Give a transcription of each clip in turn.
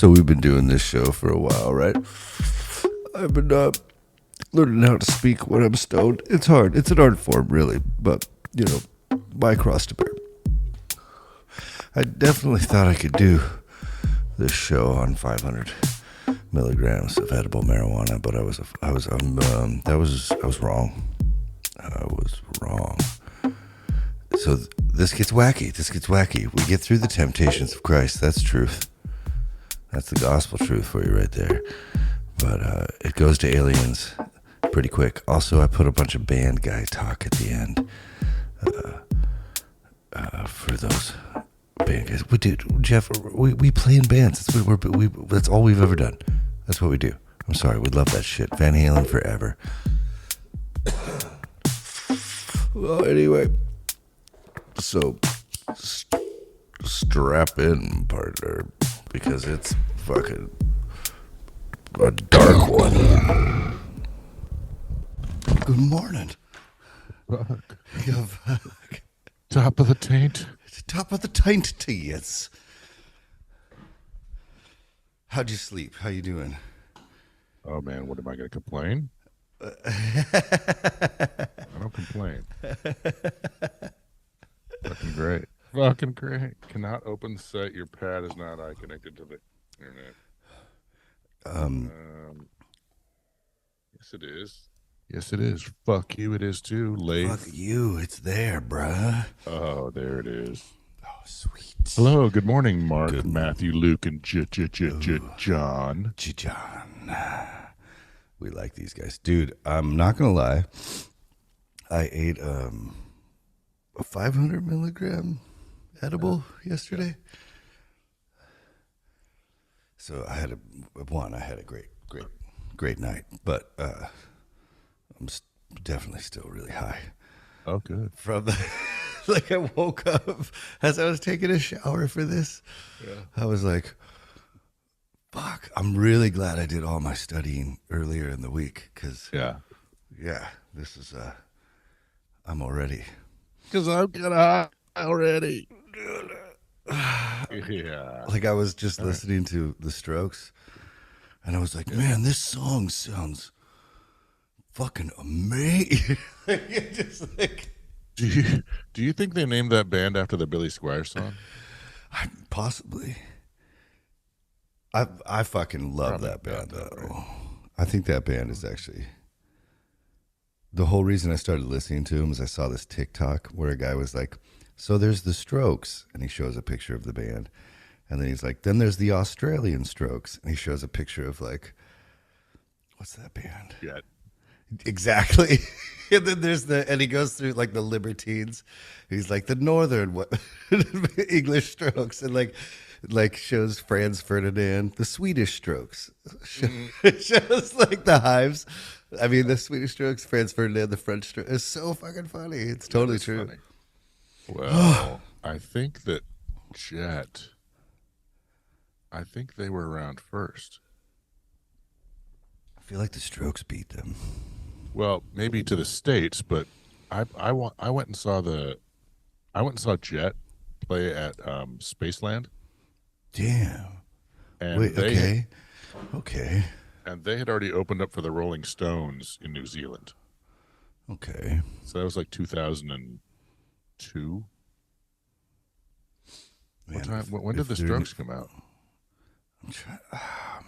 So we've been doing this show for a while, right? I've been learning how to speak when I'm stoned. It's hard. It's an art form, really. But, you know, my cross to bear. I definitely thought I could do this show on 500 milligrams of edible marijuana, but I was wrong. I was wrong. So this gets wacky. We get through the temptations of Christ. That's truth. That's the gospel truth for you right there. But it goes to aliens pretty quick. Also, I put a bunch of band guy talk at the end for those band guys. We do, Jeff. We play in bands. That's all we've ever done. That's what we do. I'm sorry. We love that shit. Van Halen forever. Well, anyway. So, strap in, partner, because it's fucking a dark one. Good morning. Fuck. Fuck. Top of the taint. Top of the taint to yes. How'd you sleep? How you doing? Oh man, what am I gonna complain? I don't complain. Fucking great. Fucking great. Cannot open site. Your pad is not connected to the internet. Yes it is. Yes it is. Fuck you, it is too. Late. Fuck you. It's there, bruh. Oh, there it is. Oh, sweet. Hello, good morning, Mark, Good Matthew, Luke, and John. John. We like these guys. Dude, I'm not gonna lie. I ate a 500 milligram edible yesterday. So I had a great night, but I'm definitely still really high. Oh, good. From the, like I woke up as I was taking a shower for this. Yeah. I was like, fuck, I'm really glad I did all my studying earlier in the week because yeah, this is I'm already. Because I'm kind of high already. Yeah. Like I was just listening to The Strokes, and I was like, man, this song sounds fucking amazing. Just like, Do you think they named that band after the Billy Squire song? Possibly. I fucking love that band though. I think that band is actually the whole reason I started listening to him is I saw this TikTok where a guy was like, so there's the Strokes, and he shows a picture of the band, and then he's like, then there's the Australian Strokes, and he shows a picture of like, what's that band? Yeah. Exactly. And then there's and he goes through like the Libertines. He's like the Northern English Strokes, and like shows Franz Ferdinand, the Swedish Strokes. Shows like the Hives. I mean, the Swedish Strokes, Franz Ferdinand, the French Strokes. It's so fucking funny. It's totally true. Funny. Well, I think that Jet, I think they were around first. I feel like the Strokes beat them. Well, maybe to the States, but I went and saw Jet play at Spaceland. Damn. And wait, okay. And they had already opened up for the Rolling Stones in New Zealand. Okay. So that was like 2002. Man, when did the Strokes come out?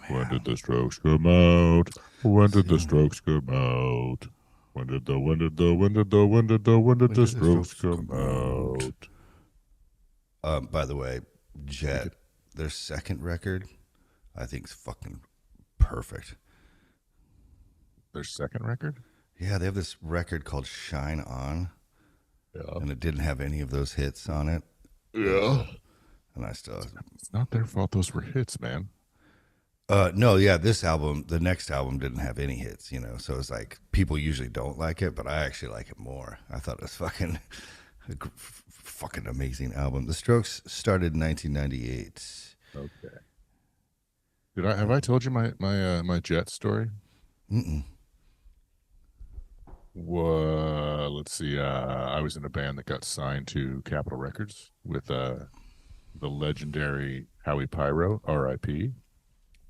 When did the Strokes come out? When did the Strokes come out? When did the Strokes come out? By the way, Jet, their second record, I think is fucking perfect. Their second record? Yeah, they have this record called Shine On. Yeah. And it didn't have any of those hits on it. Yeah. And I still... It's not their fault those were hits, man. No, yeah, this album, the next album didn't have any hits, you know, so it's like people usually don't like it, but I actually like it more. I thought it was fucking amazing album. The Strokes started in 1998. Okay. Have I told you my Jet story? Mm-mm. Well, let's see. I was in a band that got signed to Capitol Records with the legendary Howie Pyro, R.I.P.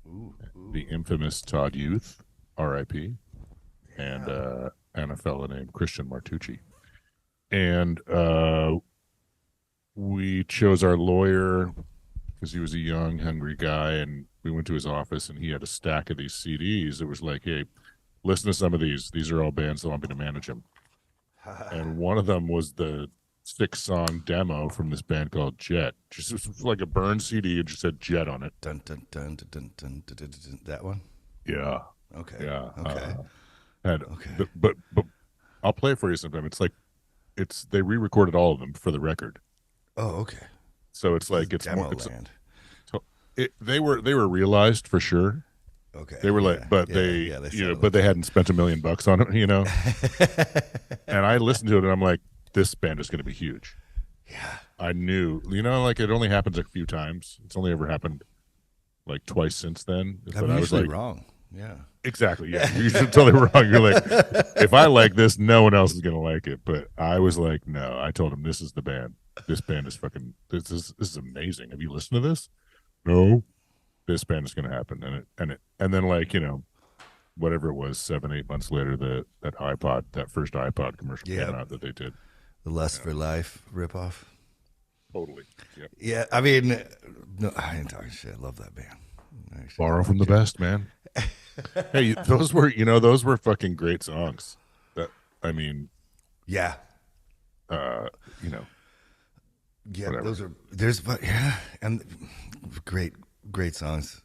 Ooh, the ooh. infamous Todd Youth, R.I.P., and Yeah. and a fellow named Christian Martucci. And we chose our lawyer because he was a young, hungry guy, and we went to his office, and he had a stack of these CDs. It was like, hey, listen to some of these. These are all bands that want me to manage them. And one of them was the 6-song demo from this band called Jet. Just it was like a burn CD. It just said Jet on it. Dun, dun, dun, dun, dun, dun, dun, dun, dun. That one? Yeah, Okay. yeah. Okay. Had Okay. but I'll play it for you sometime. It's like it's they re-recorded all of them for the record, Oh, okay. so it's This is like it's more. demo It's land. they were realized for sure. Okay. They were like, Yeah. but Yeah. they Yeah. They you know, sounded but like they shit. hadn't spent $1 million on it. And I listened to it, and I'm like, this band is going to be huge. Yeah. I knew, like it only happens a few times. It's only ever happened like twice since then. I'm But I was usually like, wrong. Yeah. exactly, yeah, you're totally wrong. You're like, if I like this, no one else is gonna like it. But I was like, no. I told him this is the band. This band is fucking. This is amazing. Have you listened to this? No. This band is gonna happen, and then like whatever it was, 7 8 months later, that first iPod commercial came Yeah. out that they did. The Lust Yeah, for Life ripoff. totally. Yeah. Yeah. I mean, no, I ain't talking shit. I love that band. Actually, Borrow from the best, man. Hey, those were fucking great songs. That I mean, yeah. uh, you know, Yeah. whatever. But yeah. And great, great songs.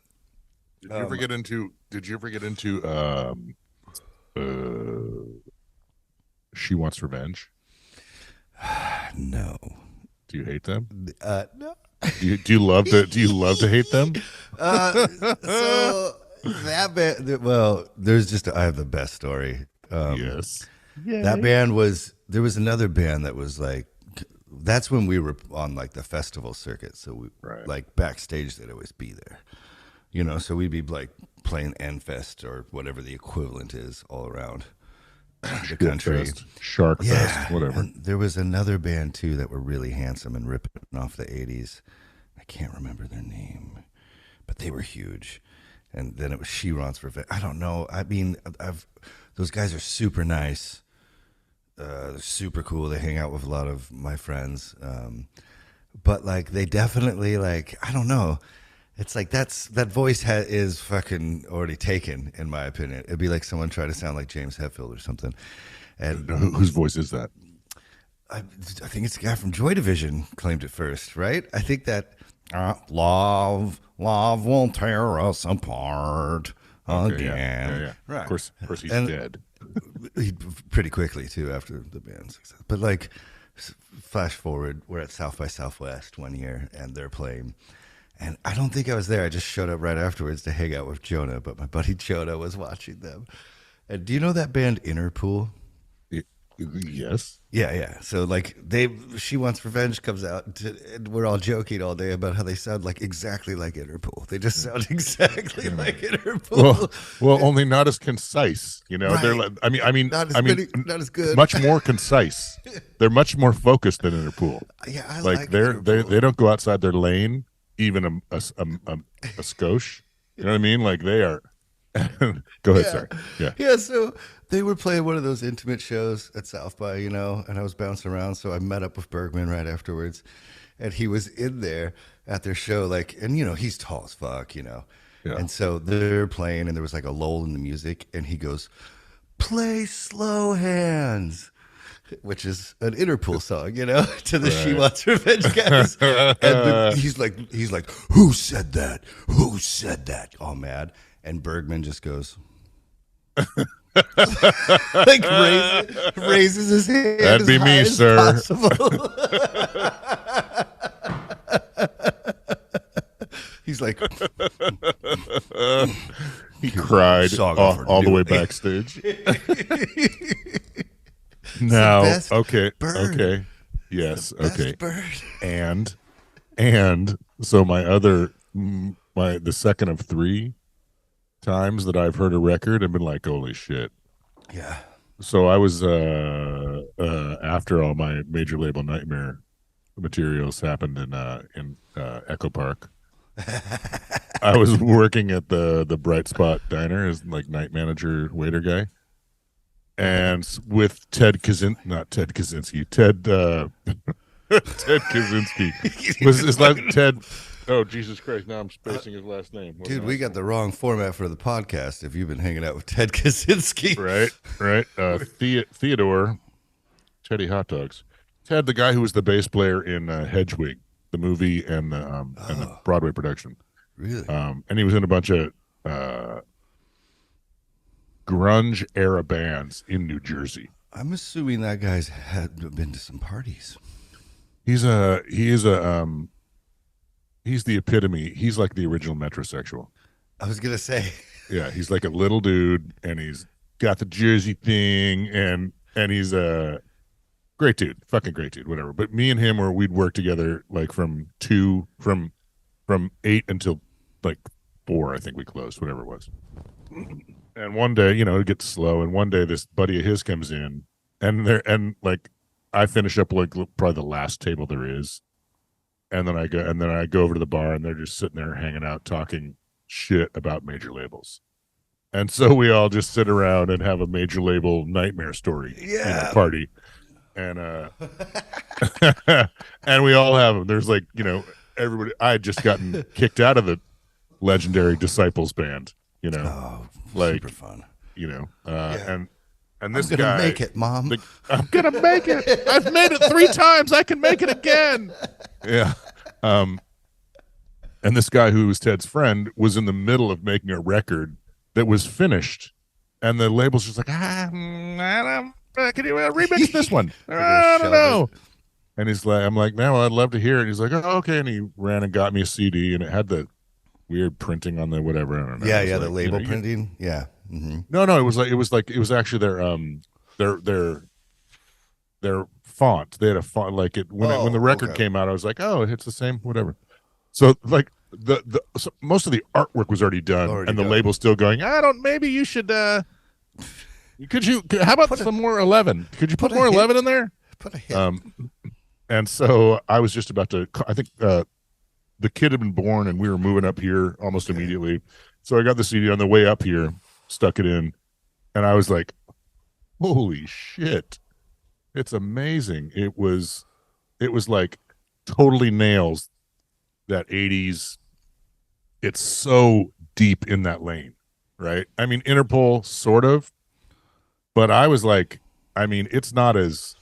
Did you ever get into? Did you ever get into? She Wants Revenge. No. Do you hate them? No. Do you love to hate them? So that band, well, I have the best story. Yes. That band there was another band that was like, that's when we were on like the festival circuit. So we, Right. like backstage, they'd always be there, so we'd be like playing N-Fest or whatever the equivalent is all around the country. Shark Yeah, Fest, whatever. and there was another band too that were really handsome and ripping off the '80s. I can't remember their name, but they were huge. And then it was She Wants Revenge. I don't know. I mean, those guys are super nice. They're super cool. They hang out with a lot of my friends. But like, they definitely like, I don't know. It's like that voice is fucking already taken, in my opinion. It'd be like someone trying to sound like James Hetfield or something. And Whose voice is that? I think it's the guy from Joy Division claimed it first, right? I think that love won't tear us apart Okay, again. yeah. Right. Of course, he's And dead. he pretty quickly too after the band's success. But like, flash forward, we're at South by Southwest one year, and they're playing. And I don't think I was there. I just showed up right afterwards to hang out with Jonah, but my buddy Jonah was watching them. And do you know that band Interpool? Yes. Yeah, yeah. So like She Wants Revenge comes out, and we're all joking all day about how they sound like exactly like Interpol. They just sound exactly like Interpol. Well, only not as concise. They're Right. like, Not as good. much more concise. They're much more focused than Interpool. Yeah, I Like like they Interpol. don't go outside their lane, even a skosh. You know what I mean? Like they are. Go ahead, Yeah. sorry. Yeah. Yeah, so they were playing one of those intimate shows at South by, and I was bouncing around, so I met up with Bergman right afterwards, and he was in there at their show, like, and he's tall as fuck, Yeah. and so they're playing, and there was like a lull in the music, and he goes, "Play Slow Hands," which is an Interpol song, to the She Right. Wants Revenge guys. And he's like, "Who said that? Who said that?" All mad. And Bergman just goes, like raises his hand. That'd as be high me, as sir. possible. He's like, He cried Song all, over all the way duty. backstage. Now, best okay, bird. okay, yes, "Best okay, bird." and so the second of 3 times that I've heard a record, I've been like, holy shit. Yeah. So I was after all my major label nightmare materials happened in Echo Park. I was working at the Bright Spot Diner as like night manager waiter guy, and with not Ted Kaczynski, Ted Ted Kaczynski was his last Ted. Oh Jesus Christ! Now I'm spacing his last name. Dude, we got the wrong format for the podcast. If you've been hanging out with Ted Kaczynski, right. Theodore, Teddy Hot Dogs, Ted, the guy who was the bass player in Hedgewig, the movie and the Broadway production. Really? And he was in a bunch of grunge era bands in New Jersey. I'm assuming that guy's had been to some parties. He's the epitome. He's like the original metrosexual. I was gonna say. Yeah, he's like a little dude, and he's got the Jersey thing, and he's a great dude, fucking great dude, whatever. But me and him, we'd work together like from 8 until like 4. I think we closed, whatever it was. And one day, it gets slow, and one day this buddy of his comes in, and like I finish up like probably the last table there is. And then I go over to the bar, and they're just sitting there hanging out, talking shit about major labels. And so we all just sit around and have a major label nightmare story party. And and we all have them. There's like, everybody. I had just gotten kicked out of the legendary Disciples band, like super fun. And this I'm gonna guy make it, Mom. I'm gonna make it. I've made it 3 times. I can make it again. Yeah. And this guy who was Ted's friend was in the middle of making a record that was finished, and the label's just like, can you remix this one? I don't know. And he's like, I'm like, no, I'd love to hear it. And he's like, oh, okay. And he ran and got me a CD, and it had the weird printing on the whatever. I don't know. Yeah, the label printing. Yeah. Mm-hmm. No, it was actually their font. They had a font like it when the record came out. I was like, oh, it's the same, whatever. So like so most of the artwork was already done, and the label's still going. Maybe you should. How about some more 11? Could you put more 11 in there? Put a hit. And so I was just about to. I think the kid had been born, and we were moving up here almost immediately. So I got the CD on the way up here, stuck it in, and I was like, holy shit, it's amazing. It was like totally nails that 80s. It's so deep in that lane, right? I mean, Interpol sort of, but I was like, it's not as,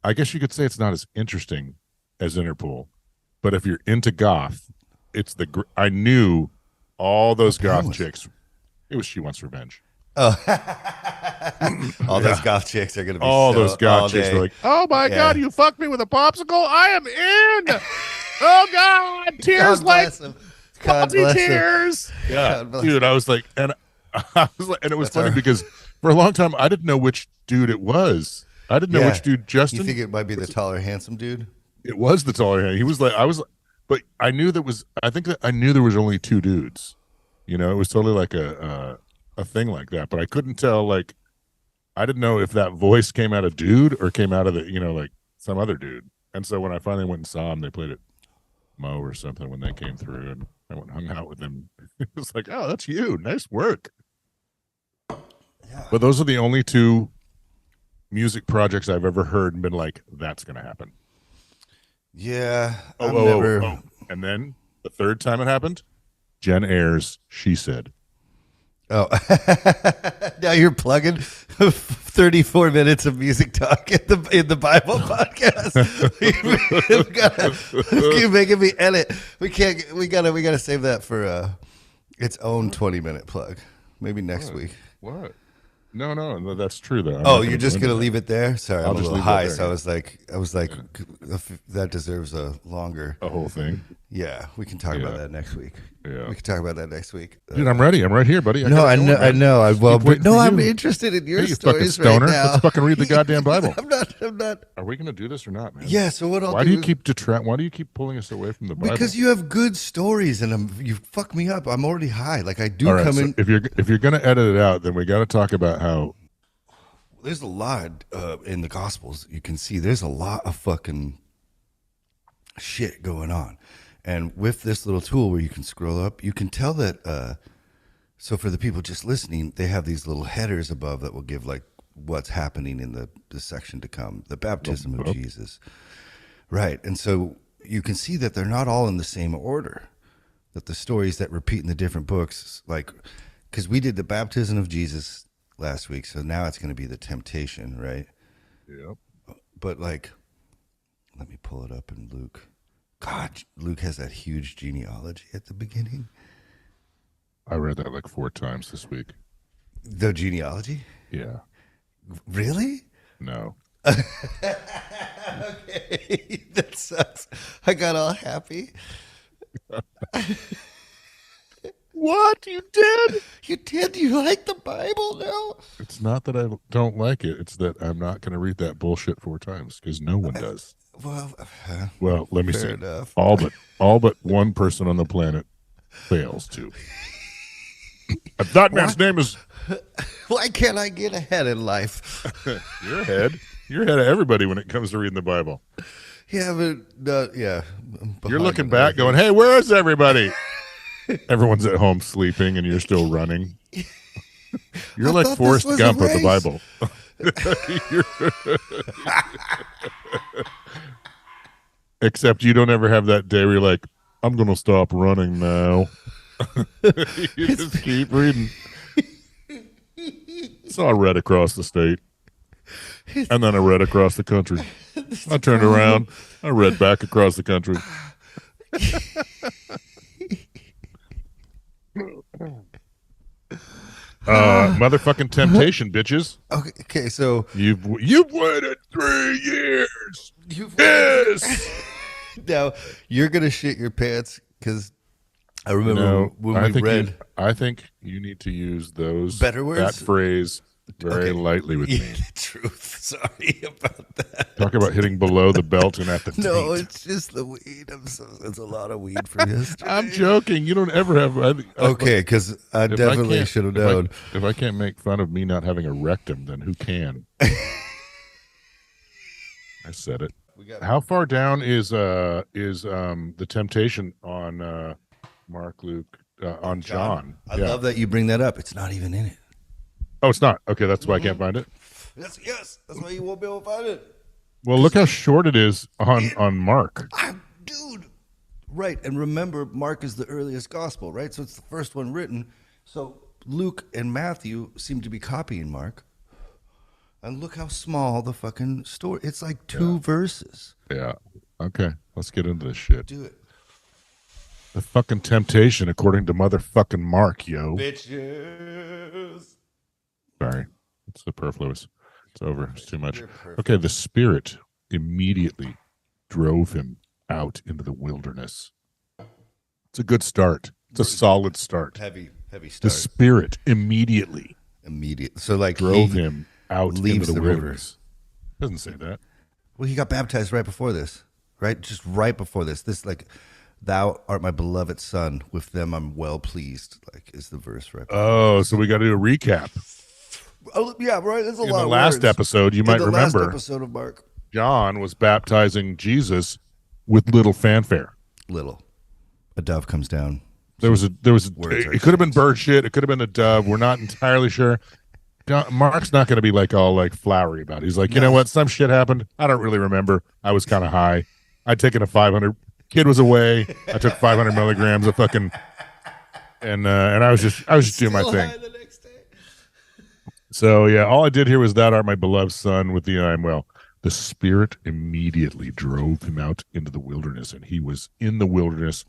I guess you could say it's not as interesting as Interpol, but if you're into goth, I knew all those goth chicks. It was She Wants Revenge. Oh, all those goth chicks are gonna be those goth chicks are like, oh my god, you fucked me with a popsicle. I am in. Oh god, tears like puppy tears. Yeah, dude, I was like, and it was funny because for a long time I didn't know which dude it was. I didn't know which dude Justin. You think it might be the taller, handsome dude? It was the taller hand. He was like, but I knew there was only 2 dudes. It was totally like a thing like that, but I couldn't tell. Like, I didn't know if that voice came out of dude or came out of the, like some other dude. And so when I finally went and saw him, they played at Mo or something when they came through, and I went and hung out with them. It was like, oh, that's you. Nice work. Yeah. But those are the only 2 music projects I've ever heard and been like, that's going to happen. Yeah. Oh. And then the third time it happened, Jen Ayers, She Said. Oh, now you're plugging 34 minutes of music talk in the Bible podcast. You're making me edit. We gotta save that for its own 20-minute plug. Maybe next week. What? No, that's true though. You're just gonna leave it there? Sorry, I'm a little high, so I was like, that deserves a whole thing. Yeah, we can talk about that next week. Yeah, we can talk about that next week. Dude, I'm ready. I'm right here, buddy. I know. I'm interested in your stories right now. Let's fucking read the goddamn Bible. I'm not. Are we gonna do this or not, man? Yeah. So why do you keep pulling us away from the Bible? Because you have good stories, and you fuck me up. I'm already high. Like I do come in. If you're gonna edit it out, then we got to talk about how. There's a lot in the Gospels. You can see there's a lot of fucking shit going on. And with this little tool where you can scroll up, you can tell that. So for the people just listening, they have these little headers above that will give like what's happening in the section to come, the baptism of Jesus. Right. And so you can see that they're not all in the same order, that the stories that repeat in the different books, like, because we did the baptism of Jesus last week. So now it's going to be the temptation, right? Yep. But like, let me pull it up in Luke. God, Luke has that huge genealogy at the beginning. I read that like 4 times this week. The genealogy? Yeah. Really? No. Okay, that sucks. I got all happy. What? You did? You did? You like the Bible now? It's not that I don't like it. It's that I'm not going to read that bullshit 4 times because no one does. Well, let me fair see. enough. All but one person on the planet fails to. That man's name is. Why can't I get ahead in life? You're ahead. You're ahead of everybody when it comes to reading the Bible. Yeah, but yeah. You're looking back, going, "Hey, where is everybody?" Everyone's at home sleeping, and you're still running. You're like Forrest Gump of the Bible. Except you don't ever have that day where you're like, "I'm going to stop running now." You just keep reading. So I read across the state, and then I read across the country. I turned around. I read back across the country. Motherfucking temptation, bitches. Okay, so you've waited 3 years. Yes. Now you're gonna shit your pants because I remember when we read. I think you need to use those better words. That phrase very lightly with me. The truth. Sorry about that. Talk about hitting below the belt and at the taint. No, it's just the weed. It's a lot of weed for yesterday. I'm joking. You don't ever have. Okay, because I definitely should have known. If I can't make fun of me not having a rectum, then who can? I said it. How far down is the temptation on Mark, Luke, on John? I love that you bring that up. It's not even in it. Oh, it's not. Okay, that's why I can't find it. Yes, that's why you won't be able to find it. Well, look how short it is on Mark. Dude. Right, and remember, Mark is the earliest gospel, right? So it's the first one written. So Luke and Matthew seem to be copying Mark. And look how small the fucking story. It's like 2 verses. Yeah. Okay, let's get into this shit. Do it. The fucking temptation, according to motherfucking Mark, yo. Bitches. Sorry, it's superfluous. It's over. It's too much. Okay, the Spirit immediately drove him out into the wilderness. It's a good start. It's a solid start. Heavy start. The Spirit immediately. So like drove him out into the river. wilderness. Doesn't say that. Well, he got baptized right before this, right? Just right before this. This like, "Thou art my beloved son; with them I'm well pleased." Like is the verse right? Oh, so we got to do a recap. Oh, yeah, right. There's a lot. In the last episode, you might remember. Last episode of Mark, John was baptizing Jesus with little fanfare. Little, a dove comes down. There was. It could have been bird shit. It could have been a dove. We're not entirely sure. Mark's not going to be like all like flowery about it. He's like, you know what? Some shit happened. I don't really remember. I was kind of high. I'd taken a 500. Kid was away. I took 500 milligrams of fucking, and I was just doing my thing. So yeah, all I did here was "Thou art my beloved son, with thee I am well." The Spirit immediately drove him out into the wilderness, and he was in the wilderness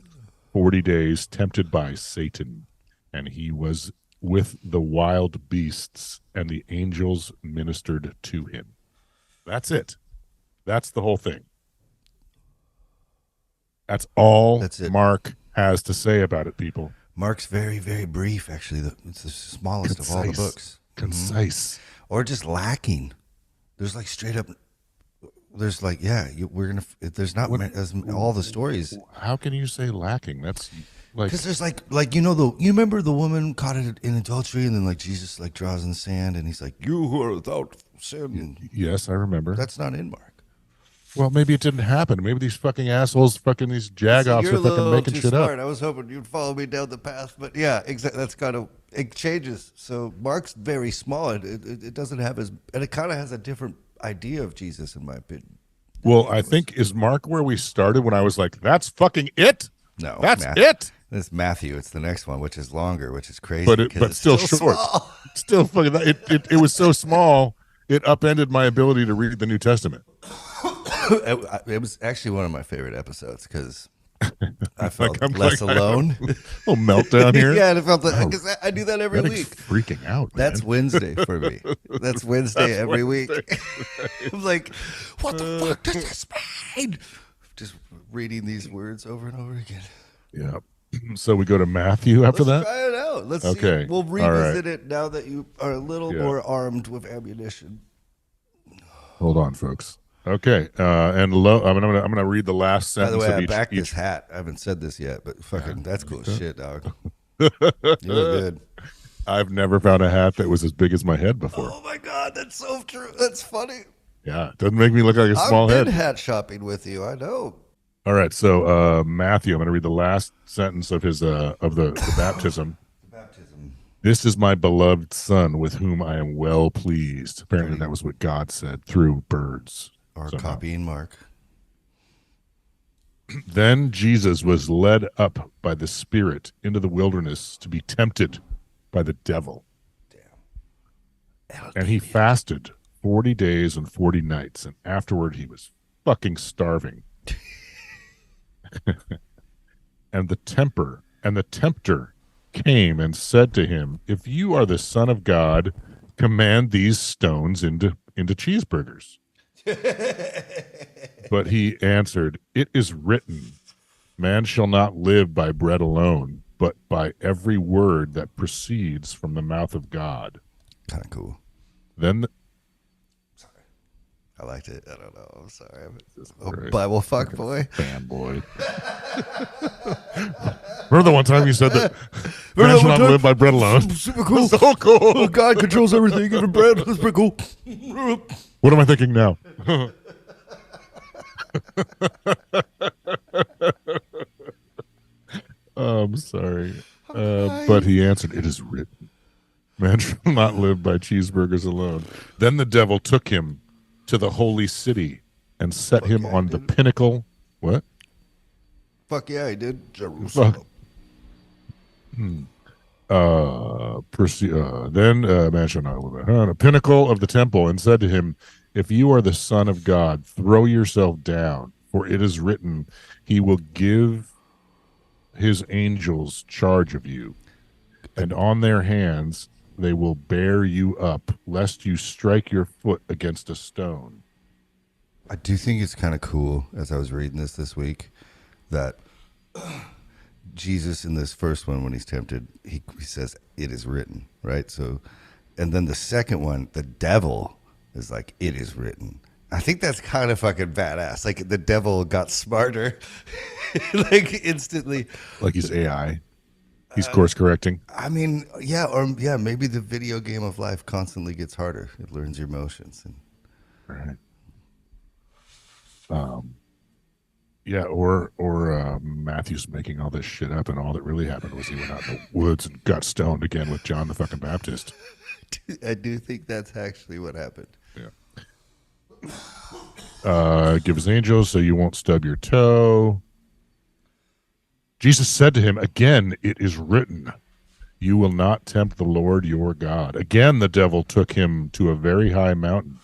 40 days, tempted by Satan, and he was with the wild beasts, and the angels ministered to him. That's it. That's the whole thing. That's all Mark has to say about it, people. Mark's very, very brief, actually. It's the smallest of all the books. Concise. Or just lacking. There's like straight up, there's like, we're going to, there's not as all the stories. How can you say lacking? That's like. Because there's like, you remember the woman caught in adultery and then like Jesus like draws in the sand and he's like, "You who are without sin." Yes, I remember. That's not in Mark. Well, maybe it didn't happen. Maybe these fucking assholes, fucking these See, jagoffs you're are a fucking little making too shit smart. up. I was hoping you'd follow me down the path, but yeah, exactly. That's kind of it changes. So Mark's very small. It doesn't have as, and it kind of has a different idea of Jesus, in my opinion. Well, I think is Mark where we started when I was like, "That's fucking it. No, That's it." This Matthew. It's the next one, which is longer, which is crazy. But because it's still short. Small. Still fucking. It was so small. It upended my ability to read the New Testament. It was actually one of my favorite episodes because I felt less alone. Oh, meltdown here. Yeah, and it felt like because I do that every Reddick's week. freaking out. Man. That's Wednesday for me. That's Wednesday every week. I'm like, what the fuck does this mean? Just reading these words over and over again. Yeah. So we go to Matthew after Let's that. try it out. Let's Okay. see. We'll revisit it now that you are a little more armed with ammunition. Hold on, folks. Okay, and I'm gonna read the last By sentence. the way, of I each, backed each... this hat. I haven't said this yet, but fucking, that's cool shit, dog. You look good. I've never found a hat that was as big as my head before. Oh my god, that's so true. That's funny. Yeah, it doesn't make me look like a small I've head. been hat shopping with you. I know. All right, so Matthew, I'm going to read the last sentence of his of the baptism. Baptism. This is my beloved son, with whom I am well pleased. Apparently, that was what God said through birds. Or somehow. copying Mark. Then Jesus was led up by the Spirit into the wilderness to be tempted by the devil. Damn. And he fasted 40 days and 40 nights, and afterward he was fucking starving. And the tempter came and said to him, "If you are the Son of God, command these stones into cheeseburgers." But he answered, "It is written, man shall not live by bread alone, but by every word that proceeds from the mouth of God." Kind of cool. Then Sorry. I liked it. I don't know. I'm sorry. Bible fuck boy. Fanboy. Remember the one time you said that man shall not live by bread alone? Super cool. So cool. God controls everything, even bread. That's pretty cool. What am I thinking now? I'm sorry. But he answered, "It is written, man shall not live by cheeseburgers alone." Then the devil took him to the holy city and set him on the pinnacle. What? Fuck yeah, he did. Jerusalem. Then man shall not live on the pinnacle of the temple and said to him, "If you are the Son of God, throw yourself down, for it is written, he will give his angels charge of you, and on their hands they will bear you up, lest you strike your foot against a stone." I do think it's kind of cool, as I was reading this week, that Jesus in this first one, when he's tempted, he says, "It is written," right? So, and then the second one, the devil is like, "It is written." I think that's kind of fucking badass. Like the devil got smarter, like instantly. Like he's AI. He's course correcting. I mean, yeah, maybe the video game of life constantly gets harder. It learns your emotions. And Right. Yeah, or Matthew's making all this shit up, and all that really happened was he went out in the woods and got stoned again with John the fucking Baptist. I do think that's actually what happened. Yeah. Give his angels so you won't stub your toe. Jesus said to him, "Again, it is written, you will not tempt the Lord your God." Again, the devil took him to a very high mountain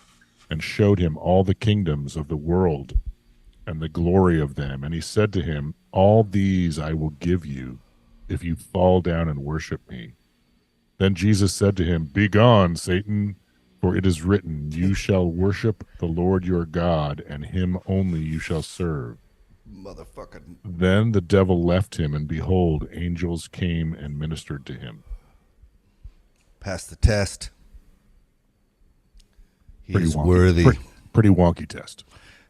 and showed him all the kingdoms of the world and the glory of them. And he said to him, "All these I will give you if you fall down and worship me." Then Jesus said to him, "Begone, Satan, for it is written, you shall worship the Lord your God, and him only you shall serve." Motherfucking. Then the devil left him, and behold, angels came and ministered to him. Passed the test. He's wonky, worthy. Pretty wonky test.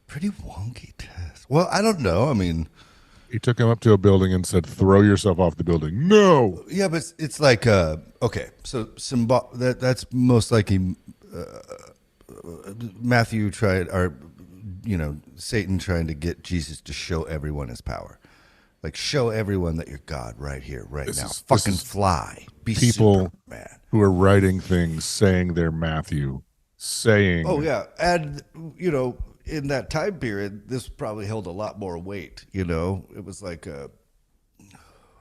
Pretty wonky test. Well, I don't know. I mean, He took him up to a building and said, "Throw yourself off the building." No. yeah, but it's like okay. So that's most likely Matthew tried, or Satan trying to get Jesus to show everyone his power. Like, show everyone that you're God right here, right now. Fucking fly. Be people Superman. who are writing things saying they're Matthew, saying. Oh, yeah. And, in that time period, this probably held a lot more weight. It was like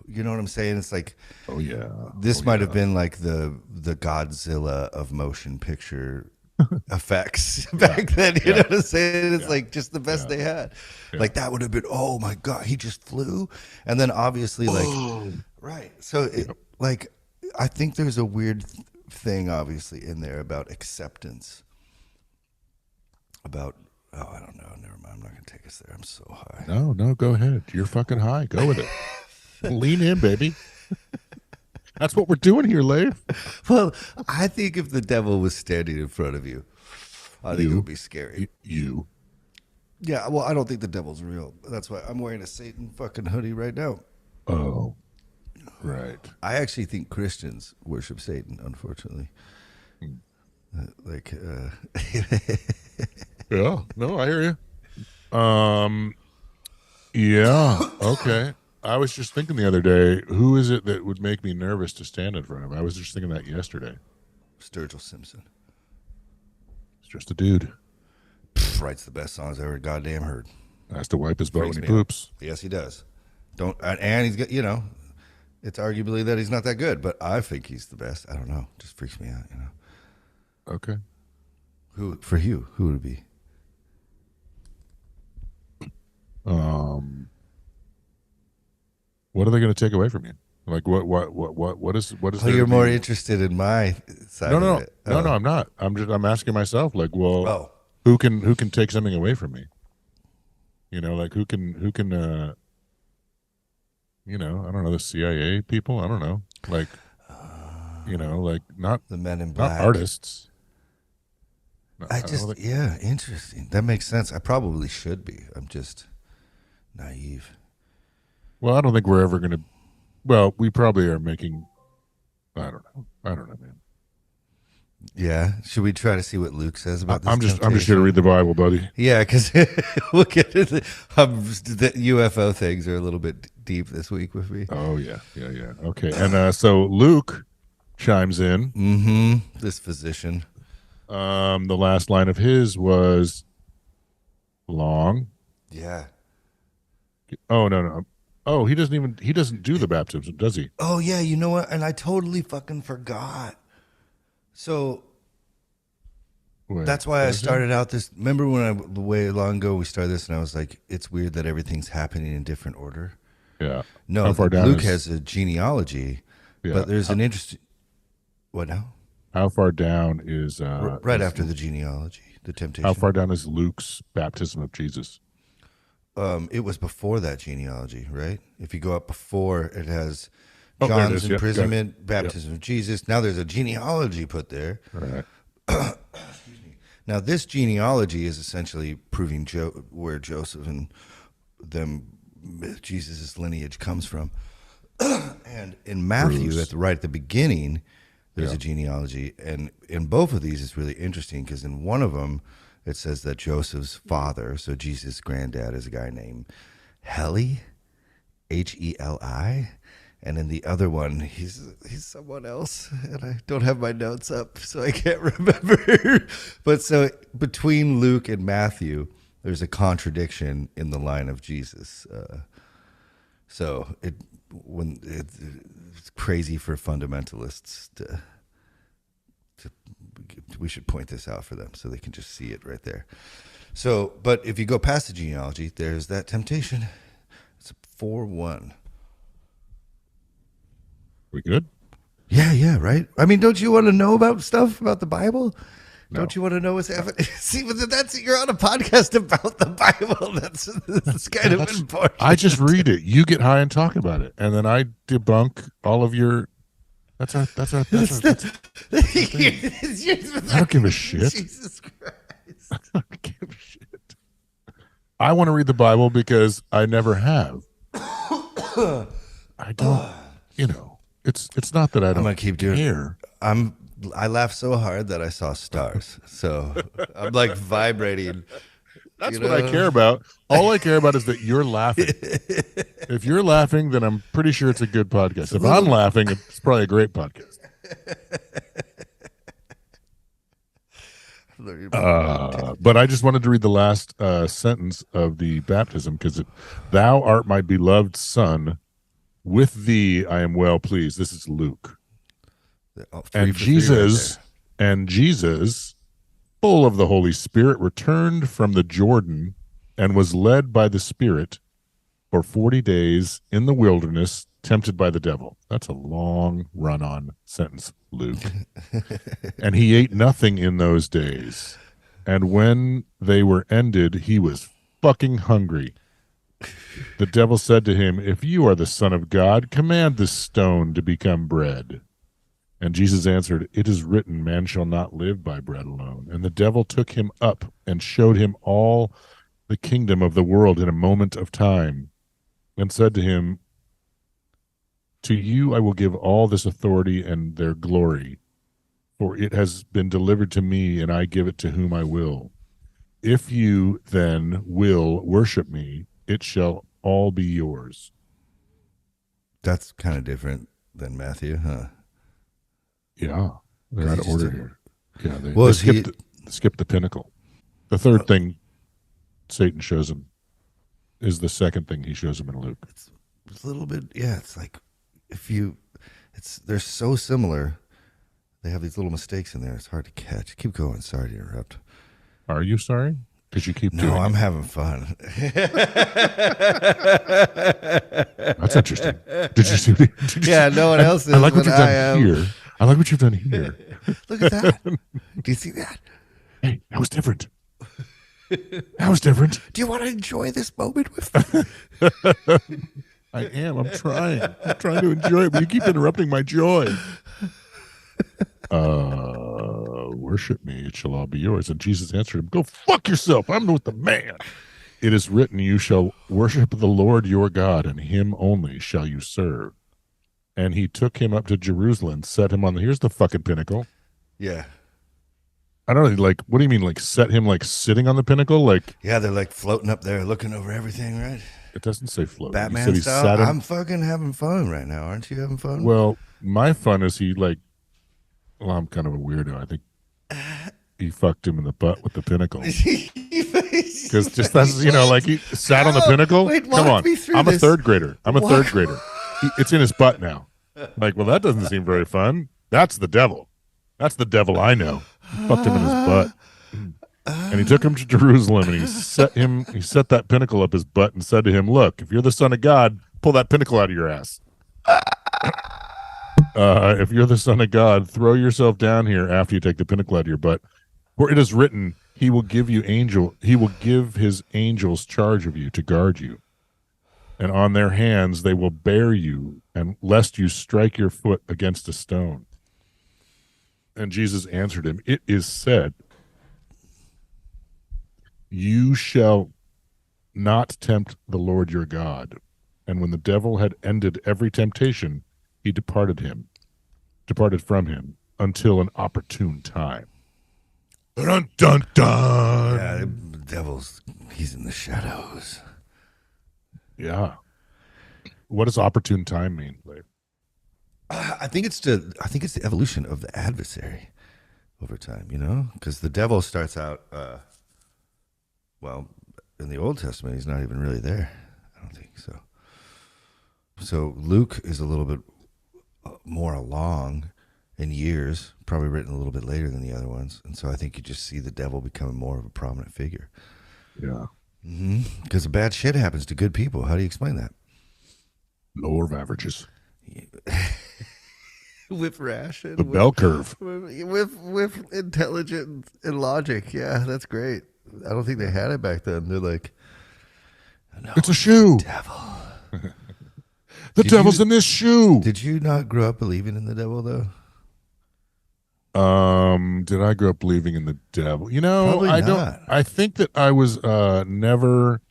you know what I'm saying? It's like, oh yeah, this might have been like the Godzilla of motion picture effects back then. You know what I'm saying? It's like just the best they had. Like that would have been, oh my God, he just flew. And then obviously right. So like, I think there's a weird thing obviously in there about acceptance. About, I don't know. Never mind. I'm not going to take us there. I'm so high. No, go ahead. You're fucking high. Go with it. Lean in, baby. That's what we're doing here, Leif. Well, I think if the devil was standing in front of you, I think it would be scary. You. Yeah, well, I don't think the devil's real. That's why I'm wearing a Satan fucking hoodie right now. Oh, right. I actually think Christians worship Satan, unfortunately. Yeah, no, I hear you. Yeah, okay. I was just thinking the other day, who is it that would make me nervous to stand in front of? I was just thinking that yesterday. Sturgill Simpson. It's just a dude. Writes the best songs I ever goddamn heard. Has to wipe his butt when he poops. Yes, he does. And he's got, it's arguably that he's not that good, but I think he's the best. I don't know. Just freaks me out, Okay. Who would it be? What are they going to take away from you? Like what is? Oh, you're more interested in my side. No, of it. No, I'm not. I'm asking myself, like, well, oh. who can take something away from me? Like who can I don't know, the CIA people. I don't know, like, like not the Men in Black, not artists. Interesting. That makes sense. I probably should be. I'm just naive. Well, I don't think we're ever going to. Well, we probably are making. I don't know, man. Yeah. Should we try to see what Luke says about this? I'm just here to read the Bible, buddy. Yeah, because we'll get to the UFO things are a little bit deep this week with me. Oh yeah. Okay, and so Luke chimes in. Mm-hmm. This physician. The last line of his was long. Yeah. Oh no. Oh, he doesn't do the baptism, does he? Oh yeah, you know what? And I totally fucking forgot. So that's why I started out this. Remember when way long ago we started this, and I was like, it's weird that everything's happening in different order. Yeah. No, Luke has a genealogy, but there's an interesting. What now? How far down is right after the genealogy, the temptation? How far down is Luke's baptism of Jesus? It was before that genealogy, right? If you go up before, it has John's imprisonment, baptism of Jesus. Now there's a genealogy put there. Right. Excuse me. Now this genealogy is essentially proving where Joseph and Jesus' lineage comes from. And in Matthew, right at the beginning, there's a genealogy. And in both of these, it's really interesting because in one of them, it says that Joseph's father, so Jesus' granddad, is a guy named Heli, Heli. And in the other one, he's someone else. And I don't have my notes up, so I can't remember. But so between Luke and Matthew, there's a contradiction in the line of Jesus. So it's crazy for fundamentalists to we should point this out for them so they can just see it right there. So, but if you go past the genealogy, there's that temptation. It's 4-1. We good? Yeah, right. I mean, don't you want to know about stuff about the Bible? No. Don't you want to know what's happening? See, but you're on a podcast about the Bible. That's kind of important. I just read it. You get high and talk about it, and then I debunk all of your. That's our. I don't give a shit. Jesus Christ. I don't give a shit. I want to read the Bible because I never have. I don't. It's not that I don't. I'm gonna keep doing care. I laughed so hard that I saw stars. So I'm like vibrating That's what I care about. All I care about is that you're laughing. If you're laughing, then I'm pretty sure it's a good podcast. If I'm laughing, it's probably a great podcast. But I just wanted to read the last sentence of the baptism because thou art my beloved son. With thee I am well pleased. This is Luke. And Jesus, full of the Holy Spirit, returned from the Jordan and was led by the Spirit for 40 days in the wilderness, tempted by the devil. That's a long run-on sentence, Luke. And he ate nothing in those days. And when they were ended, he was fucking hungry. The devil said to him, if you are the Son of God, command this stone to become bread. And Jesus answered, it is written, man shall not live by bread alone. And the devil took him up and showed him all the kingdom of the world in a moment of time, and said to him, to you I will give all this authority and their glory, for it has been delivered to me, and I give it to whom I will. If you then will worship me, it shall all be yours. That's kind of different than Matthew, huh? Yeah, they're out of order here. Yeah, they skipped the pinnacle. The third thing Satan shows him is the second thing he shows him in Luke. It's a little bit, yeah. It's like they're so similar. They have these little mistakes in there. It's hard to catch. Keep going. Sorry to interrupt. Are you sorry? Because you keep doing it. No, I'm having fun. That's interesting. Did you see? Yeah, no one else is. I like what you've done here. I like what you've done here. Look at that. Do you see that? Hey, that was different. That was different. Do you want to enjoy this moment with me? I am. I'm trying. I'm trying to enjoy it, but you keep interrupting my joy. Worship me, it shall all be yours. And Jesus answered him, go fuck yourself. I'm with the man. It is written, you shall worship the Lord your God, and him only shall you serve. And he took him up to Jerusalem, set him on here's the fucking pinnacle. Yeah. I don't know, like, what do you mean, like, set him, like, sitting on the pinnacle? Like, yeah, they're, like, floating up there, looking over everything, right? It doesn't say floating. Batman style? I'm fucking having fun right now. Aren't you having fun? Well, my fun is I'm kind of a weirdo. I think he fucked him in the butt with the pinnacle. Because just that's, like he sat on the pinnacle. Wait, come on. I'm a third grader. What? It's in his butt now. Like, well, that doesn't seem very fun. That's the devil. That's the devil I know. He fucked him in his butt. And he took him to Jerusalem, and he set that pinnacle up his butt and said to him, look, if you're the Son of God, pull that pinnacle out of your ass. If you're the Son of God, throw yourself down here after you take the pinnacle out of your butt. For it is written, he will give his angels charge of you to guard you. And on their hands they will bear you, and lest you strike your foot against a stone. And Jesus answered him, it is said, you shall not tempt the Lord your God. And when the devil had ended every temptation, he departed from him until an opportune time. Dun, dun, dun. Yeah, the devil's, he's in the shadows. Yeah. What does opportune time mean, Blake? I think it's the evolution of the adversary over time, because the devil starts out, in the Old Testament, he's not even really there. I don't think so. So Luke is a little bit more along in years, probably written a little bit later than the other ones. And so I think you just see the devil becoming more of a prominent figure. Yeah. Because bad shit happens to good people. How do you explain that? Lower of averages. With ration. The bell curve. With intelligence and logic. Yeah, that's great. I don't think they had it back then. They're like, no, it's a shoe. Devil. The devil's in this shoe. Did you not grow up believing in the devil, though? Did I grow up believing in the devil? Probably I not. don't. I think that I was never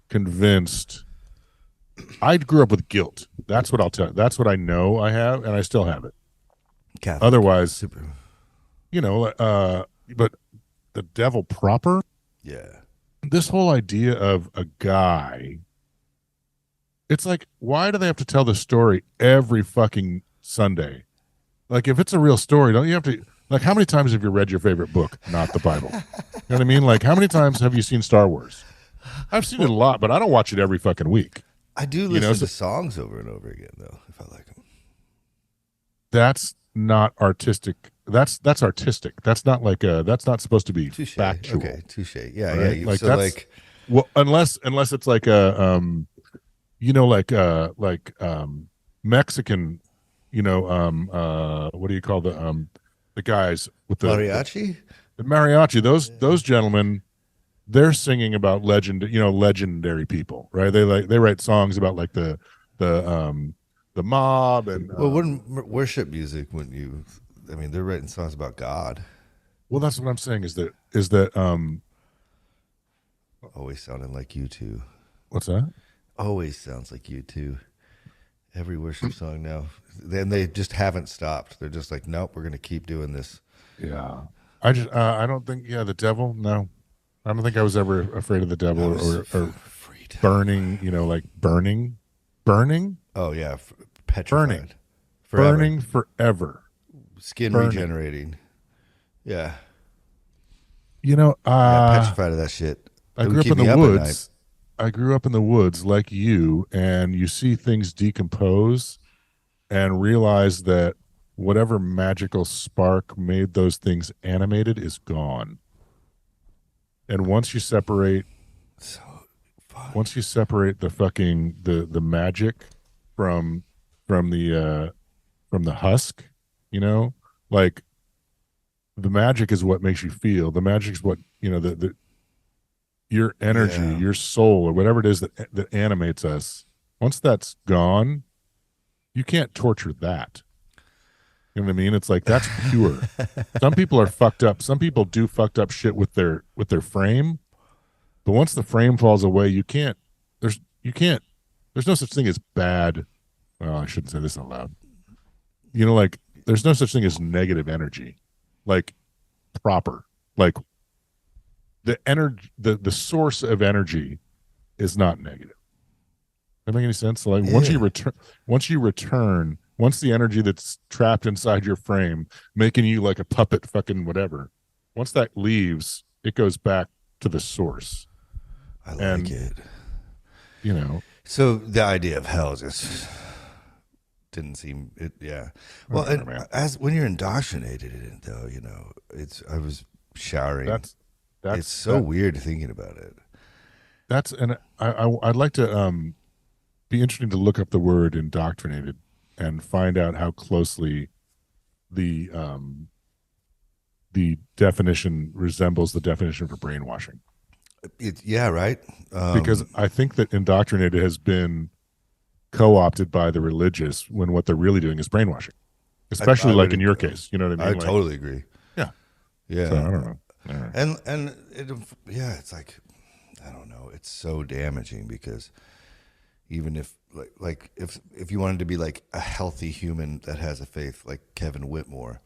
convinced. I grew up with guilt. That's what I'll tell you. That's what I know I have, and I still have it. Catholic. Otherwise, Super. but the devil proper. Yeah. this whole idea of a guy, it's like, why do they have to tell the story every fucking Sunday? Like, if it's a real story, don't you have to? Like, how many times have you read your favorite book, not the Bible? You know what I mean? Like, how many times have you seen Star Wars? I've seen it a lot, but I don't watch it every fucking week. I do You know, listen so to songs over and over again, though, if I like them. that's not artistic. That's artistic. That's not like a. That's not supposed to be Touche. factual. Okay, touche. Yeah, Right? yeah. Like So, that's like, well, unless it's like a you know, Mexican, you know, what do you call the guys with mariachi? the mariachi? Those gentlemen, they're singing about legendary people, right? They write songs about like the mob and Well, wouldn't worship music, wouldn't you? I mean, they're writing songs about God. well, that's what I'm saying is that Always sounding like you two. what's that? Always sounds like you two. Every worship song now. Then they just haven't stopped. They're just like, nope, we're going to keep doing this. Yeah, I don't think the devil. No, I don't think I was ever afraid of the devil or Afraid. burning. You know, like burning, Oh, yeah. Petrified. burning, Forever. burning forever. Skin burning. regenerating. Yeah. You know, Petrified of that shit. I It would grew up keep in me the up at night. woods. I grew up in the woods like you, and you see things decompose and realize that whatever magical spark made those things animated is gone. And So, fuck. once you separate the fucking the magic from from the from the husk, you know, like the magic is what makes you feel. The magic is what, you know, the your energy, Yeah. your soul, or whatever it is that animates us. Once that's gone, you can't torture that. You know what I mean? It's like that's pure. Some people are fucked up. Some people do fucked up shit with their frame, but once the frame falls away, you can't there's no such thing as bad. Well, I shouldn't say this out loud. You know, like there's no such thing as negative energy. Like proper. Like the energy the source of energy is not negative. That make any sense? Like once the energy that's trapped inside your frame, making you like a puppet, fucking whatever, once that leaves, it goes back to the source. I like And it. you know, So the idea of hell just didn't seem it. Yeah. Well, whatever, and man. as when you're indoctrinated in it, though, you know, I was showering. That's It's so weird thinking about it. that's and I'd like to be interesting to look up the word indoctrinated and find out how closely the definition resembles the definition for brainwashing. Yeah, right. Because I think that indoctrinated has been co-opted by the religious when what they're really doing is brainwashing, especially I like would- in your case. You know what I I mean? Like, totally agree. yeah. Yeah. So I don't know. All right. And it, yeah, it's like I don't know. It's so damaging because even if if you wanted to be like a healthy human that has a faith like Kevin Whitmore,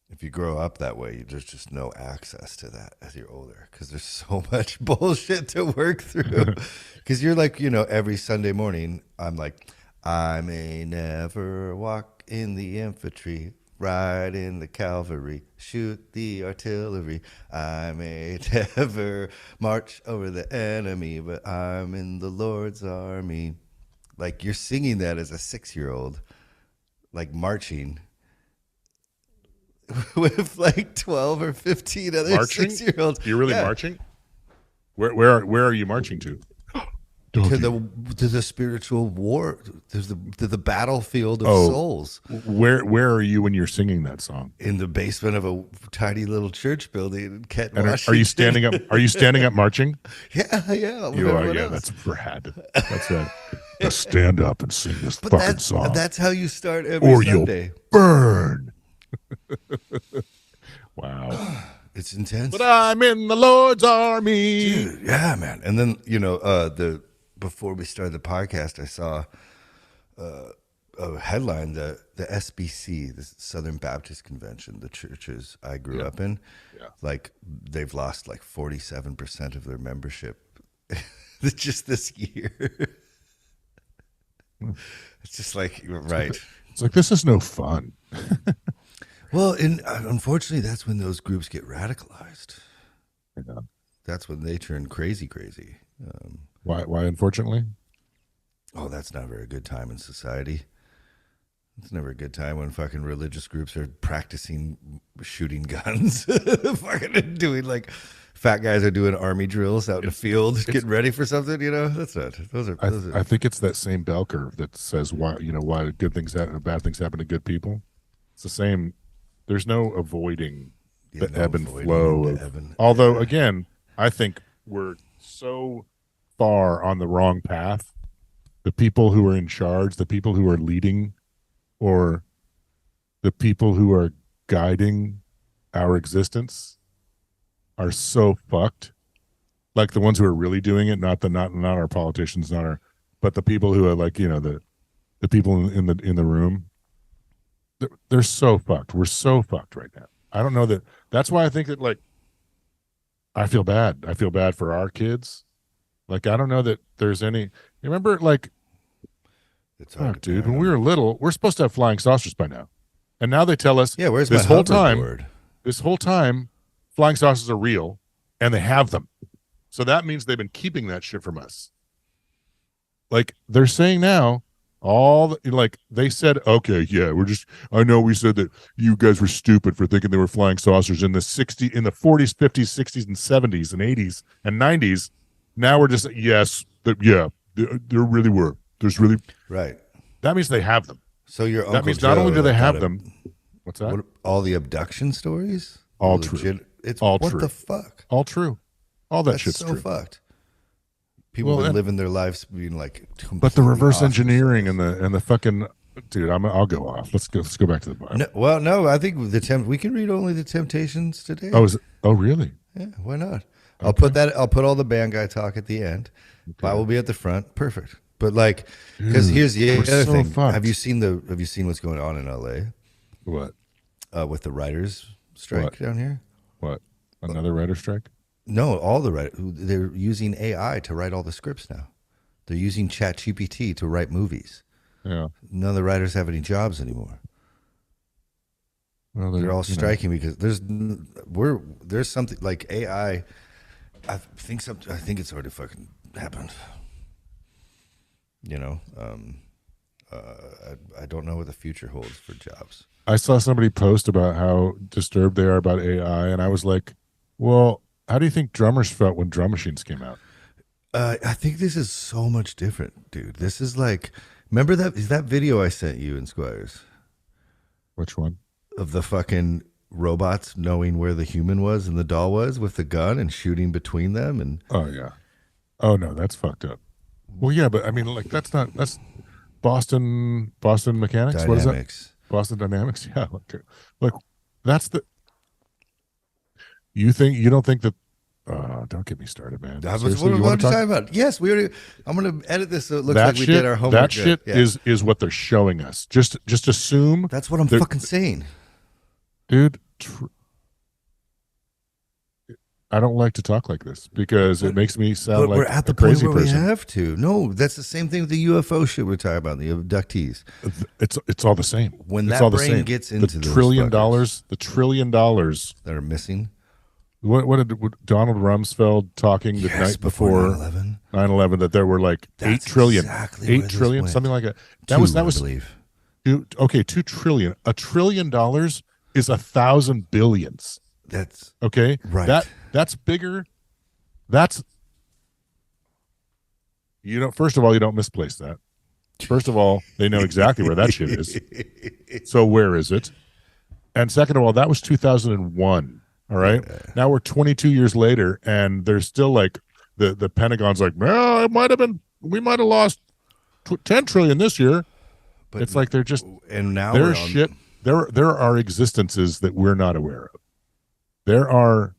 if you grow up that way, there's just no access to that as you're older because there's so much bullshit to work through. Because you're like, you know, every Sunday morning, I'm like, I may never walk in the infantry, ride in the cavalry, shoot the artillery. I may never march over the enemy, but I'm in the Lord's army. Like you're singing that as a 6-year-old, like marching with like 12 or 15 other Marching? 6-year-olds. You're really Yeah. marching? Where are you marching to? To the spiritual war, to the battlefield of Oh. souls. Where are you when you're singing that song? In the basement of a tiny little church building in Kent, And Washington. are you standing up? Are you standing up marching? Yeah, yeah. with You are. everyone Yeah, else. that's rad. That's rad. Just stand up and sing this But fucking song, that's how you start every or Sunday. you'll burn. Wow. It's intense. But I'm in the Lord's army. Dude, yeah, man. And then, you know, before we started the podcast, I saw a headline: the SBC, the Southern Baptist Convention, the churches I grew up in, Yeah. like they've lost like 47% of their membership just this year. It's just like right. It's like this is no fun. Well, and unfortunately, that's when those groups get radicalized. Yeah. That's when they turn crazy, crazy. Why? Unfortunately. Oh, that's not a very good time in society. It's never a good time when fucking religious groups are practicing shooting guns, fucking doing like fat guys are doing army drills out in the field, getting ready for something. You know, that's not. Those are. I think it's that same bell curve that says why good things happen, bad things happen to good people. It's the same. There's no avoiding the ebb and flow. Although, again, I think we're so far on the wrong path. The people who are in charge, the people who are leading, or the people who are guiding our existence are so fucked. Like the ones who are really doing it, not our politicians, but the people who are like, the people in the room. They're so fucked. We're so fucked right now. I don't know that. That's why I think that, like, I feel bad. I feel bad for our kids. Like, I don't know that there's any. You remember, like, fuck, dude, when we were little, we're supposed to have flying saucers by now, and now they tell us, yeah, where's this my whole time? Board? This whole time, flying saucers are real, and they have them. So that means they've been keeping that shit from us. Like they're saying now. Like they said, okay, yeah, I know we said that you guys were stupid for thinking they were flying saucers in the 40s, 50s, 60s, and 70s, and 80s, and 90s. Now we're just, yes, there really were. There's really. Right. That means they have them. So your that means not only do they have them. What's that? All the abduction stories? All true. It's all what true. The fuck? All true. All that shit's so true. Fucked. People have been living their lives being like, but the reverse engineering and the fucking dude. I'll go off. Let's go back to the Bible. No. I think we can read only the Temptations today. Oh, really? Yeah. Why not? Okay. I'll put all the band guy talk at the end. Okay. Bible will be at the front. Perfect. But like, because here's the other thing. Fucked. Have you seen what's going on in L.A.? What? With the writers' strike down here. What? Another writer's strike? No, all the writers. They're using AI to write all the scripts now. They're using ChatGPT to write movies. Yeah. None of the writers have any jobs anymore. Well, they're all striking because there's something like AI. I think it's already fucking happened. I don't know what the future holds for jobs. I saw somebody post about how disturbed they are about AI, and I was like, well, how do you think drummers felt when drum machines came out? I think this is so much different, dude. This is like, remember that video I sent you in Squires? Which one? Of the fucking robots knowing where the human was and the doll was with the gun and shooting between them. And oh yeah, oh no, that's fucked up. Well, yeah, but I mean, like that's Boston Mechanics. Dynamics. What is that? Boston Dynamics. Yeah, like that's the. You don't think that? Don't get me started, man. What are you talking about? Yes, we already. I'm going to edit this so it looks like we did our homework. That shit is what they're showing us. Just assume. That's what I'm fucking saying, dude. I don't like to talk like this because it makes me sound like we're at the crazy point where person. We have to. No, that's the same thing with the UFO shit we're talking about, the abductees. It's all the same. When it's that all brain the same. gets into the $1 trillion that are missing. What did Donald Rumsfeld talking the night before 9/11 that there were like 8 trillion, exactly 8 trillion, something like that. That was I believe. Okay, 2 trillion. $1 trillion is 1,000 billions. That's okay. Right. That's bigger. That's first of all, you don't misplace that. First of all, they know exactly where that shit is. So where is it? And second of all, that was 2001. All right. Yeah. Now we're 22 years later, and there's still like the Pentagon's like, well, we might have lost 10 trillion this year. But it's like they're just and now there's shit. There are existences that we're not aware of. There are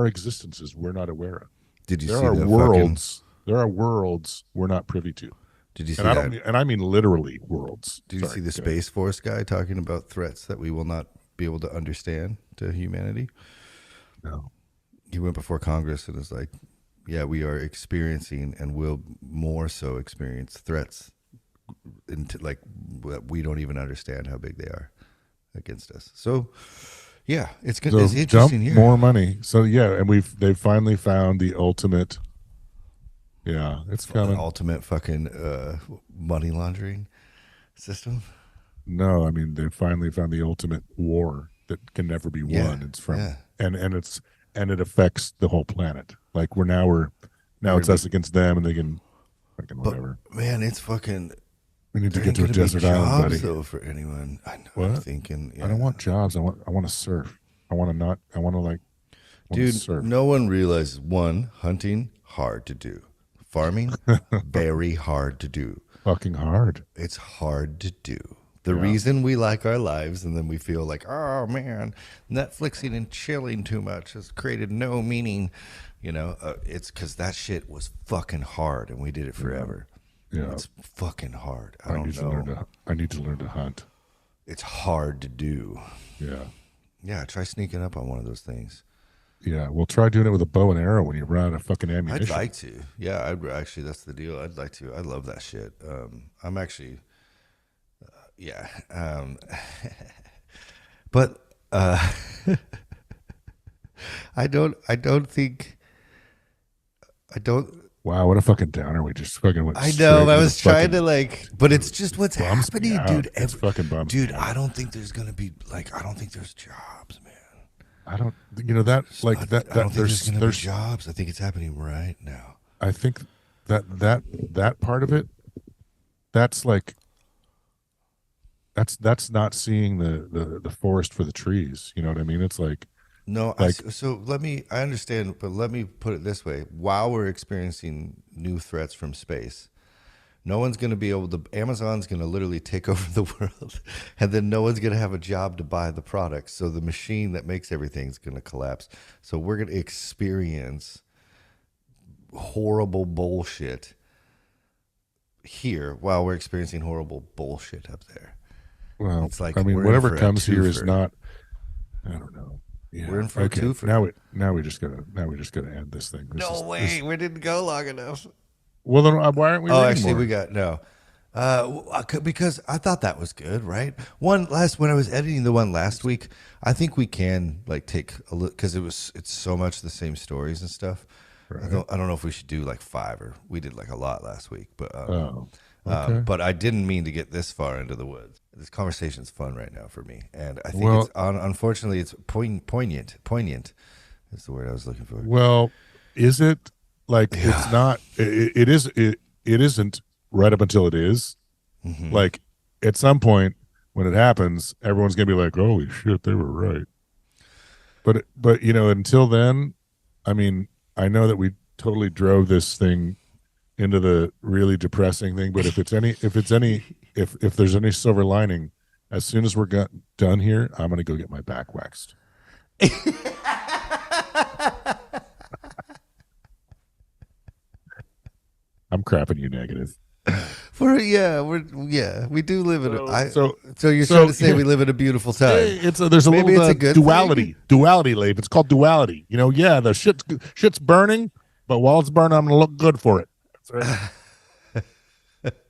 existences we're not aware of. Did you there see are worlds? There are worlds we're not privy to. Did you see And I that? don't, and I mean literally worlds. Did you Sorry, see the go ahead. Space Force guy talking about threats that we will not be able to understand to humanity? No. He went before Congress and was like, "Yeah, we are experiencing and will more so experience threats into like that we don't even understand how big they are against us." So, yeah, it's good. So It's dump interesting here. more money. So yeah, and they've finally found the ultimate. Yeah, it's The coming. ultimate fucking money laundering system. No, I mean they finally found the ultimate war that can never be Yeah, won. It's yeah. from and it affects the whole planet. Like now We're it's gonna us be, against them, and they can fucking but whatever. man, it's fucking. We need to There get ain't to a gonna be desert island, jobs buddy. though for anyone. I know. I'm What? thinking, I don't yeah, want jobs. I want to surf. I want to not. I want to like. I want to dude. surf. No one realizes one, hunting hard to do, farming very hard to do. Fucking hard. It's hard to do. The Yeah. reason we like our lives and then we feel like, oh man, Netflixing and chilling too much has created no meaning. It's because that shit was fucking hard and we did it forever. Yeah. It's fucking hard. I I don't need to learn know. to. I need to learn to hunt. It's hard to do. Yeah. Yeah, try sneaking up on one of those things. Yeah. Well, try doing it with a bow and arrow when you run out of fucking I'd ammunition. like to. Yeah, I'd actually. That's the deal. I'd like to. I love that shit. I'm actually. Yeah. But I don't. I don't think. I don't. Wow, what a fucking downer! We just fucking went. I straight know. I into was the trying to fucking- like, but it's just what's bums me happening, out. dude. It's fucking bums dude. me out. I don't think there's gonna be like. I don't think there's jobs, man. I don't. You know that like I that. don't think There's gonna be jobs. I think it's happening right now. I think that part of it. That's like. That's not seeing the forest for the trees. You know what I mean? It's like No, like so let me. I understand, but let me put it this way: while we're experiencing new threats from space, no one's going to be able to. Amazon's going to literally take over the world, and then no one's going to have a job to buy the products. So the machine that makes everything is going to collapse. So we're going to experience horrible bullshit here while we're experiencing horrible bullshit up there. well, It's like I mean, we're in whatever for a comes here is twofer. not. I don't know. Yeah. We're in for a twofer. Now we just gotta end this thing. We didn't go long enough. Well, then why aren't we? Oh, reading actually, more? we got no. Because I thought that was good, right? When I was editing the one last week, I think we can like take a look because it's so much the same stories and stuff. Right. I don't know if we should do like 5 or we did like a lot last week, but Okay. but I didn't mean to get this far into the woods. This conversation's fun right now for me, and I think Well- it's unfortunately it's poignant. Poignant is the word I was looking for. Well, is it like it's not? It is. It isn't right up until it is. Mm-hmm. Like at some point when it happens, everyone's gonna be like, "Holy shit, they were right." But until then, I mean, I know that we totally drove this thing into the really depressing thing. But if there's any silver lining, as soon as we're done here, I'm gonna go get my back waxed. I'm crapping you negative. We do live in a. So You're trying to say we live in a beautiful time. There's a Maybe little it's a good duality, Lave. It's called duality. The shit's burning, but while it's burning, I'm gonna look good for it. That's right.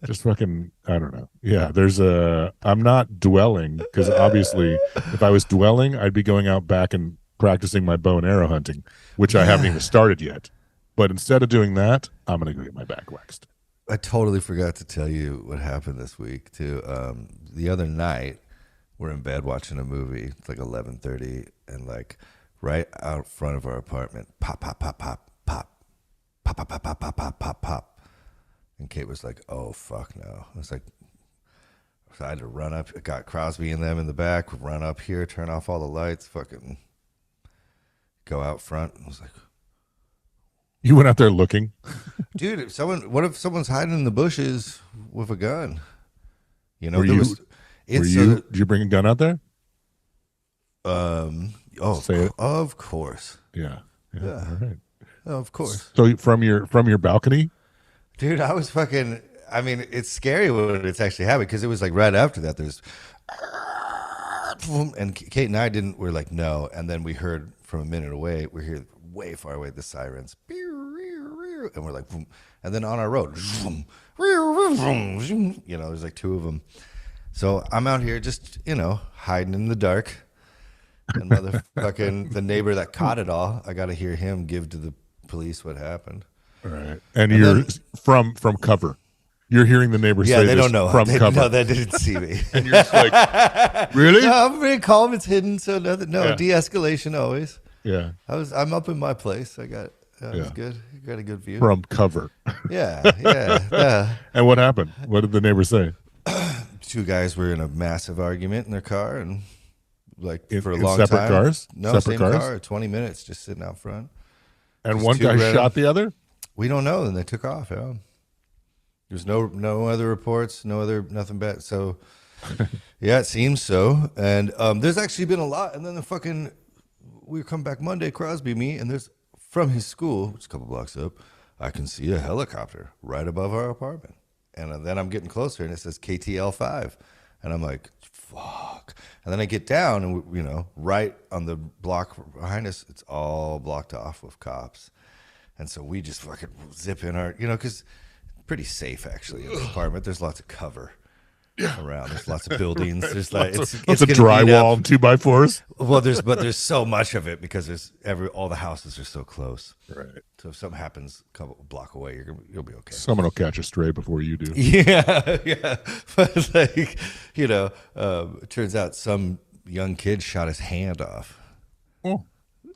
Just fucking, I don't know. Yeah, I'm not dwelling because obviously, if I was dwelling, I'd be going out back and practicing my bow and arrow hunting, which I haven't even started yet. But instead of doing that, I'm gonna go get my back waxed. I totally forgot to tell you what happened this week too. The other night, we're in bed watching a movie. It's like 11:30, and like right out front of our apartment, pop, pop, pop, pop, pop, pop, pop, pop, pop, pop, pop, pop, pop. And Kate was like, "Oh fuck no!" I was like, so I had to run up. I got Crosby and them in the back. Run up here, turn off all the lights, fucking go out front. I was like, You went out there looking. dude, what if someone's hiding in the bushes with a gun? Were you? Did you bring a gun out there? Say it. Of course. Yeah. Yeah. All right. Of course. So from your balcony. Dude, I was fucking I mean, it's scary when it's actually happening because it was like right after that. There's and Kate and I didn't. We're like no, and then we heard from a minute away. We're here way far away. The sirens, and we're like, and then on our road, you know, there's like two of them. So I'm out here just hiding in the dark. And motherfucking the neighbor that caught it all, I got to hear him give to the police what happened. All right, and you're then, from cover. You're hearing the neighbor say they this don't know from cover. No, they didn't see me. And you're just like, really? No, I'm very calm. It's hidden, so nothing. No, de-escalation always. Yeah, I'm up in my place. I got. It was good. You got a good view from cover. Yeah. And what happened? What did the neighbor say? Two guys were in a massive argument in their car, and for a long separate time. Cars? No, separate same cars? car. 20 minutes just sitting out front. And one guy shot the other? We don't know. And they took off. Yeah. There's no other reports, nothing bad. So, yeah, it seems so. And there's actually been a lot. And then we come back Monday, Crosby, me, and there's from his school, which is a couple blocks up, I can see a helicopter right above our apartment. And then I'm getting closer, and it says KTL5. And I'm like, fuck. And then I get down, and, right on the block behind us, it's all blocked off with cops. And so we just fucking zip in our, because pretty safe, actually, in the apartment. There's lots of cover around. There's lots of buildings. There's lots of drywall and 2x4s. Well, there's so much of it because all the houses are so close. Right. So if something happens a couple block away, you'll be okay. Someone will catch a stray before you do. Yeah. But it turns out some young kid shot his hand off. Oh.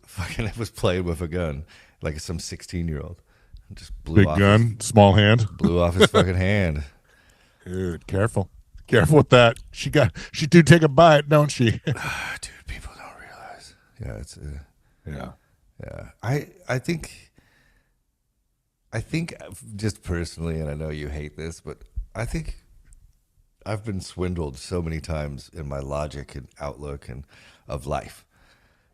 Fucking was playing with a gun, like some 16-year-old. Just blew big off gun, small hand. Blew off his fucking hand. Dude, careful with that. She do take a bite, don't she? Dude, people don't realize. Yeah, it's yeah. I think just personally, and I know you hate this, but I think I've been swindled so many times in my logic and outlook and of life,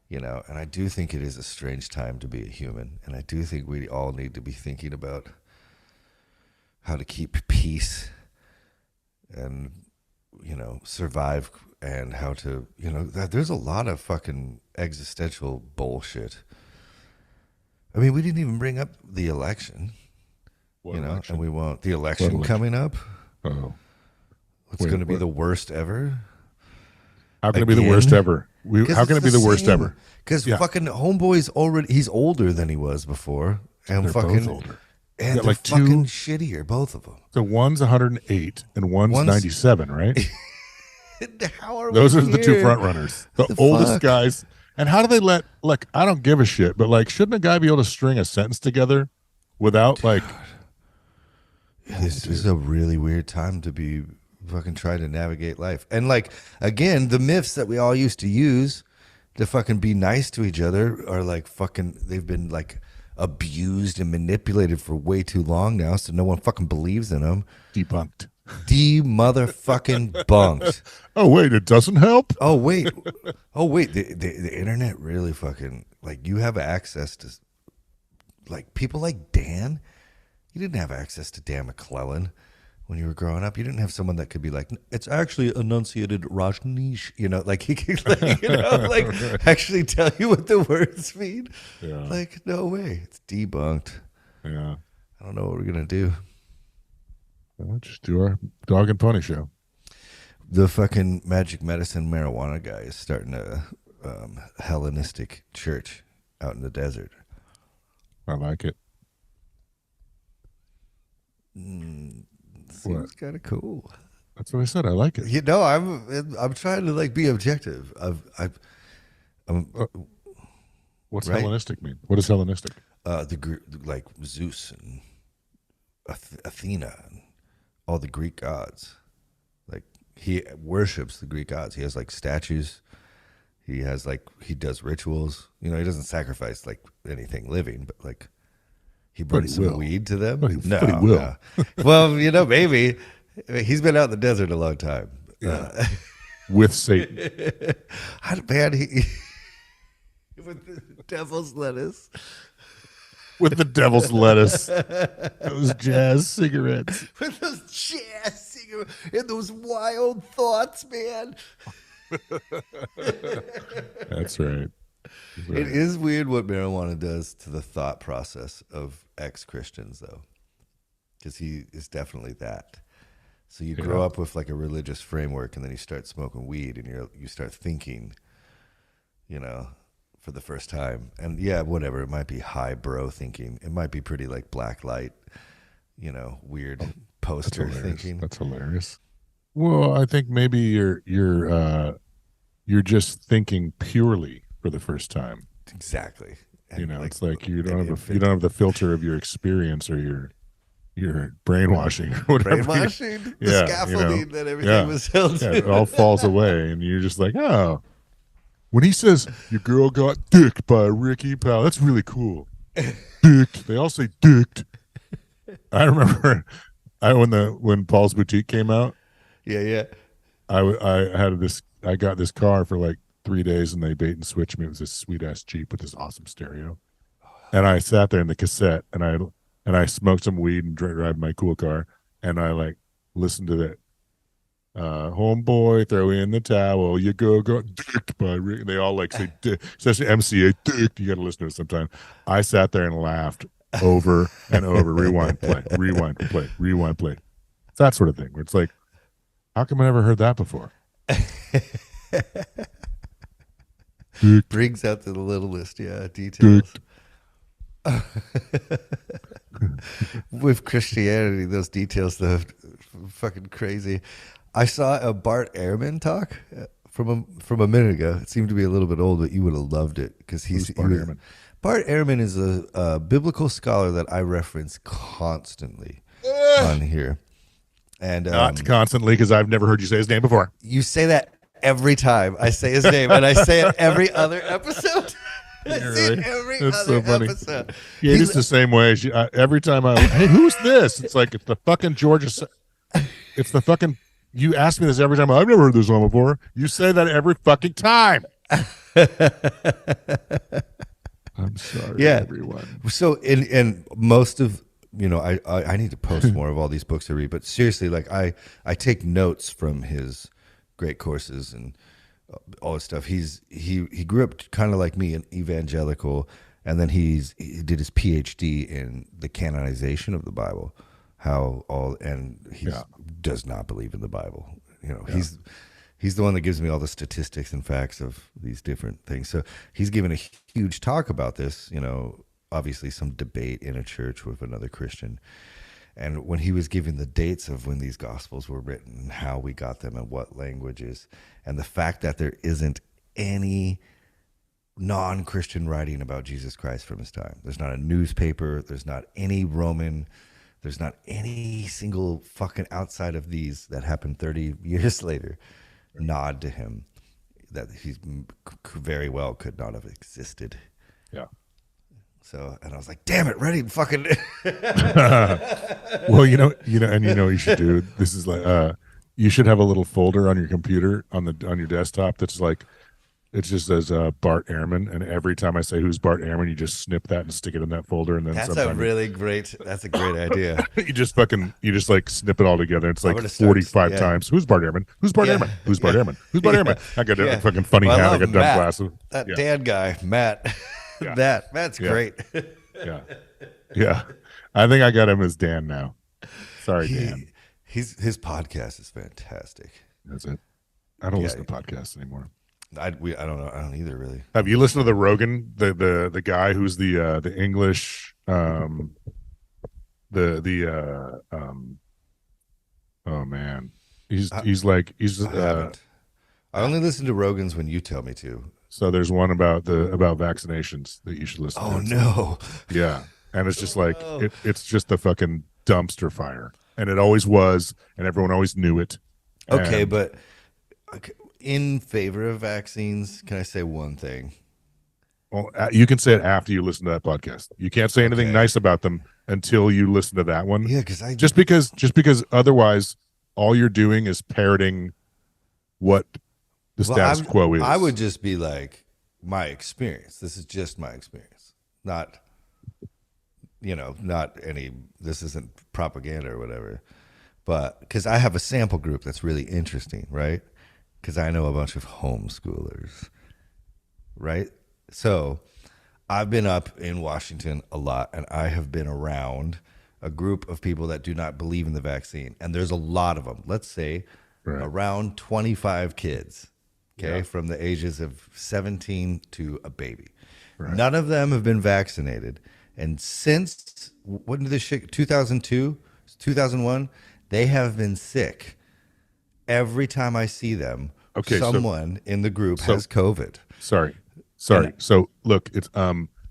and I do think it is a strange time to be a human, and I do think we all need to be thinking about how to keep peace and survive, and how to there's a lot of fucking existential bullshit. I mean, we didn't even bring up the election, election? And we won't. The election coming up. Oh, it's going to be the worst ever. How can it be the worst ever? How can it be the worst ever? Because fucking homeboy's he's older than he was before, and they're fucking both older. And they're like fucking shittier, both of them. So one's 108 and one's 97, right? How are those we are here? the two front runners, the oldest guys. And how do they I don't give a shit, but shouldn't a guy be able to string a sentence together without this is a really weird time to be fucking trying to navigate life. And again, the myths that we all used to use to fucking be nice to each other are they've been abused and manipulated for way too long now, so no one fucking believes in them. Debunked. Motherfucking bunked. Oh wait, it doesn't help. Oh wait. The internet really fucking you have access to people like Dan. You didn't have access to Dan McClellan when you were growing up. You didn't have someone that could be it's actually enunciated Rajneesh. He could actually tell you what the words mean. Yeah. No way. It's debunked. Yeah. I don't know what we're gonna do. Well, just do our dog and pony show. The fucking magic medicine marijuana guy is starting a Hellenistic church out in the desert. I like it. Seems kind of cool. That's what I said. I like it. I'm trying to be objective. What's right? Hellenistic mean? What is Hellenistic? Zeus and Athena and all the Greek gods. He worships the Greek gods. He has statues. He has he does rituals. He doesn't sacrifice anything living, but he brings some weed to them. But he will. No. Well, maybe he's been out in the desert a long time. Yeah. With Satan. Man, he with the devil's lettuce. with the devil's lettuce, those jazz cigarettes. With those jazz cigarettes and those wild thoughts, man. That's right. It is weird what marijuana does to the thought process of ex-Christians, though, because he is definitely that. So you grow up with like a religious framework, and then you start smoking weed, and you start thinking, for the first time. And yeah, whatever, it might be high bro thinking. It might be pretty like black light, weird poster thinking. That's hilarious. Well, I think maybe you're just thinking purely for the first time. Exactly. And it's like you don't have the filter of your experience or your brainwashing or whatever. Brainwashing? The scaffolding that everything was held to. It all falls away, and you're just like, oh. When he says your girl got dicked by Ricky Powell, that's really cool. Dicked. They all say dicked. I remember when Paul's Boutique came out. Yeah. I got this car for like 3 days, and they bait and switched me. It was this sweet ass Jeep with this awesome stereo, and I sat there in the cassette, and I smoked some weed and drive my cool car, and I like listened to that. Homeboy, throw in the towel. You got dicked by Rick. And they all like say, especially MCA, dicked. You got to listen to it sometime. I sat there and laughed over and over. Rewind, play, rewind, play, rewind, play. It's that sort of thing where it's like, how come I never heard that before? Brings out the littlest, details. With Christianity, those details, though, fucking crazy. I saw a Bart Ehrman talk from a minute ago. It seemed to be a little bit old, but you would have loved it because Ehrman? Bart Ehrman is a biblical scholar that I reference constantly on here, and not constantly because I've never heard you say his name before. You say that every time I say his name, and I say it every other episode. That's so funny. Episode. Yeah, it's the same way. Every time hey, who's this? It's like it's the fucking Georgia. It's the fucking. You ask me this every time. I've never heard this song before. You say that every fucking time. I'm sorry, everyone. So in most of I need to post more of all these books I read. But seriously, like I take notes from his great courses and all this stuff. He grew up kind of like me, an evangelical, and then he did his PhD in the canonization of the Bible. He does not believe in the Bible. He's the one that gives me all the statistics and facts of these different things. So he's given a huge talk about this. Obviously some debate in a church with another Christian. And when he was giving the dates of when these gospels were written, and how we got them and what languages, and the fact that there isn't any non-Christian writing about Jesus Christ from his time. There's not a newspaper. There's not any Roman. There's not any single fucking outside of these that happened 30 years later nod to him that he's very well could not have existed. Yeah. So, and I was like, damn it, ready fucking. Well, you know what you should do. This is like, you should have a little folder on your computer on your desktop that's like, it just says Bart Ehrman, and every time I say who's Bart Ehrman, you just snip that and stick it in that folder, and then that's a great idea. you just like snip it all together. It's like 45 times. Who's Bart Ehrman? Who's Bart Ehrman? Who's Bart Ehrman? Who's Bart Ehrman? I got a fucking funny hat. I got dumb glasses. That Dan guy, Matt. Matt's great. Yeah. I think I got him as Dan now. Sorry, Dan. His podcast is fantastic. That's it. I don't listen to podcasts anymore. I don't know. I don't either, really. Have you listened to the Rogan, the guy who's the English oh man, he's I only listen to Rogan's when you tell me to. So there's one about vaccinations that you should listen to. Oh no. Yeah. And it's just like it's just the fucking dumpster fire. And it always was, and everyone always knew it. Okay, but in favor of vaccines, can I say one thing? Well, you can say it after you listen to that podcast. You can't say anything nice about them until you listen to that one. Yeah, because because otherwise, all you're doing is parroting what the status quo is. I would just be like, my experience. This is just my experience, not not any, this isn't propaganda or whatever, but because I have a sample group that's really interesting, right? Because I know a bunch of homeschoolers, right? So I've been up in Washington a lot, and I have been around a group of people that do not believe in the vaccine. And there's a lot of them. Let's say around 25 kids, okay, from the ages of 17 to a baby. Right. None of them have been vaccinated. And since, when did this shit, 2002, 2001, they have been sick. Every time I see them, someone in the group has COVID. Sorry. So look, it's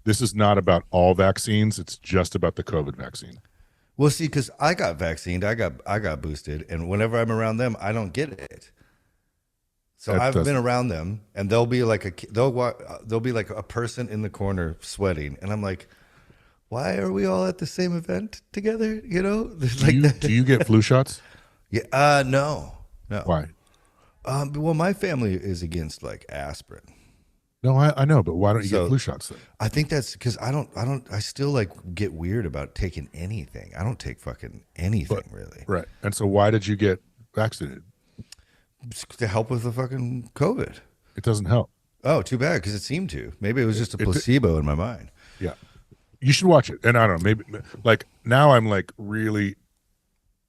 this is not about all vaccines. It's just about the COVID vaccine. Well, see, because I got vaccinated, I got boosted, and whenever I'm around them, I don't get it. So I've been around them, and they'll be like a person in the corner sweating, and I'm like, why are we all at the same event together? Do you get flu shots? Yeah. No. Why? Well, my family is against like aspirin. No, I know, but why don't you get flu shots then? I think that's because I still like get weird about taking anything. I don't take fucking anything really. Right. And so why did you get vaccinated? To help with the fucking COVID. It doesn't help. Oh, too bad, because it seemed to. Maybe it was just a placebo in my mind. Yeah. You should watch it. And I don't know, maybe like now I'm like really,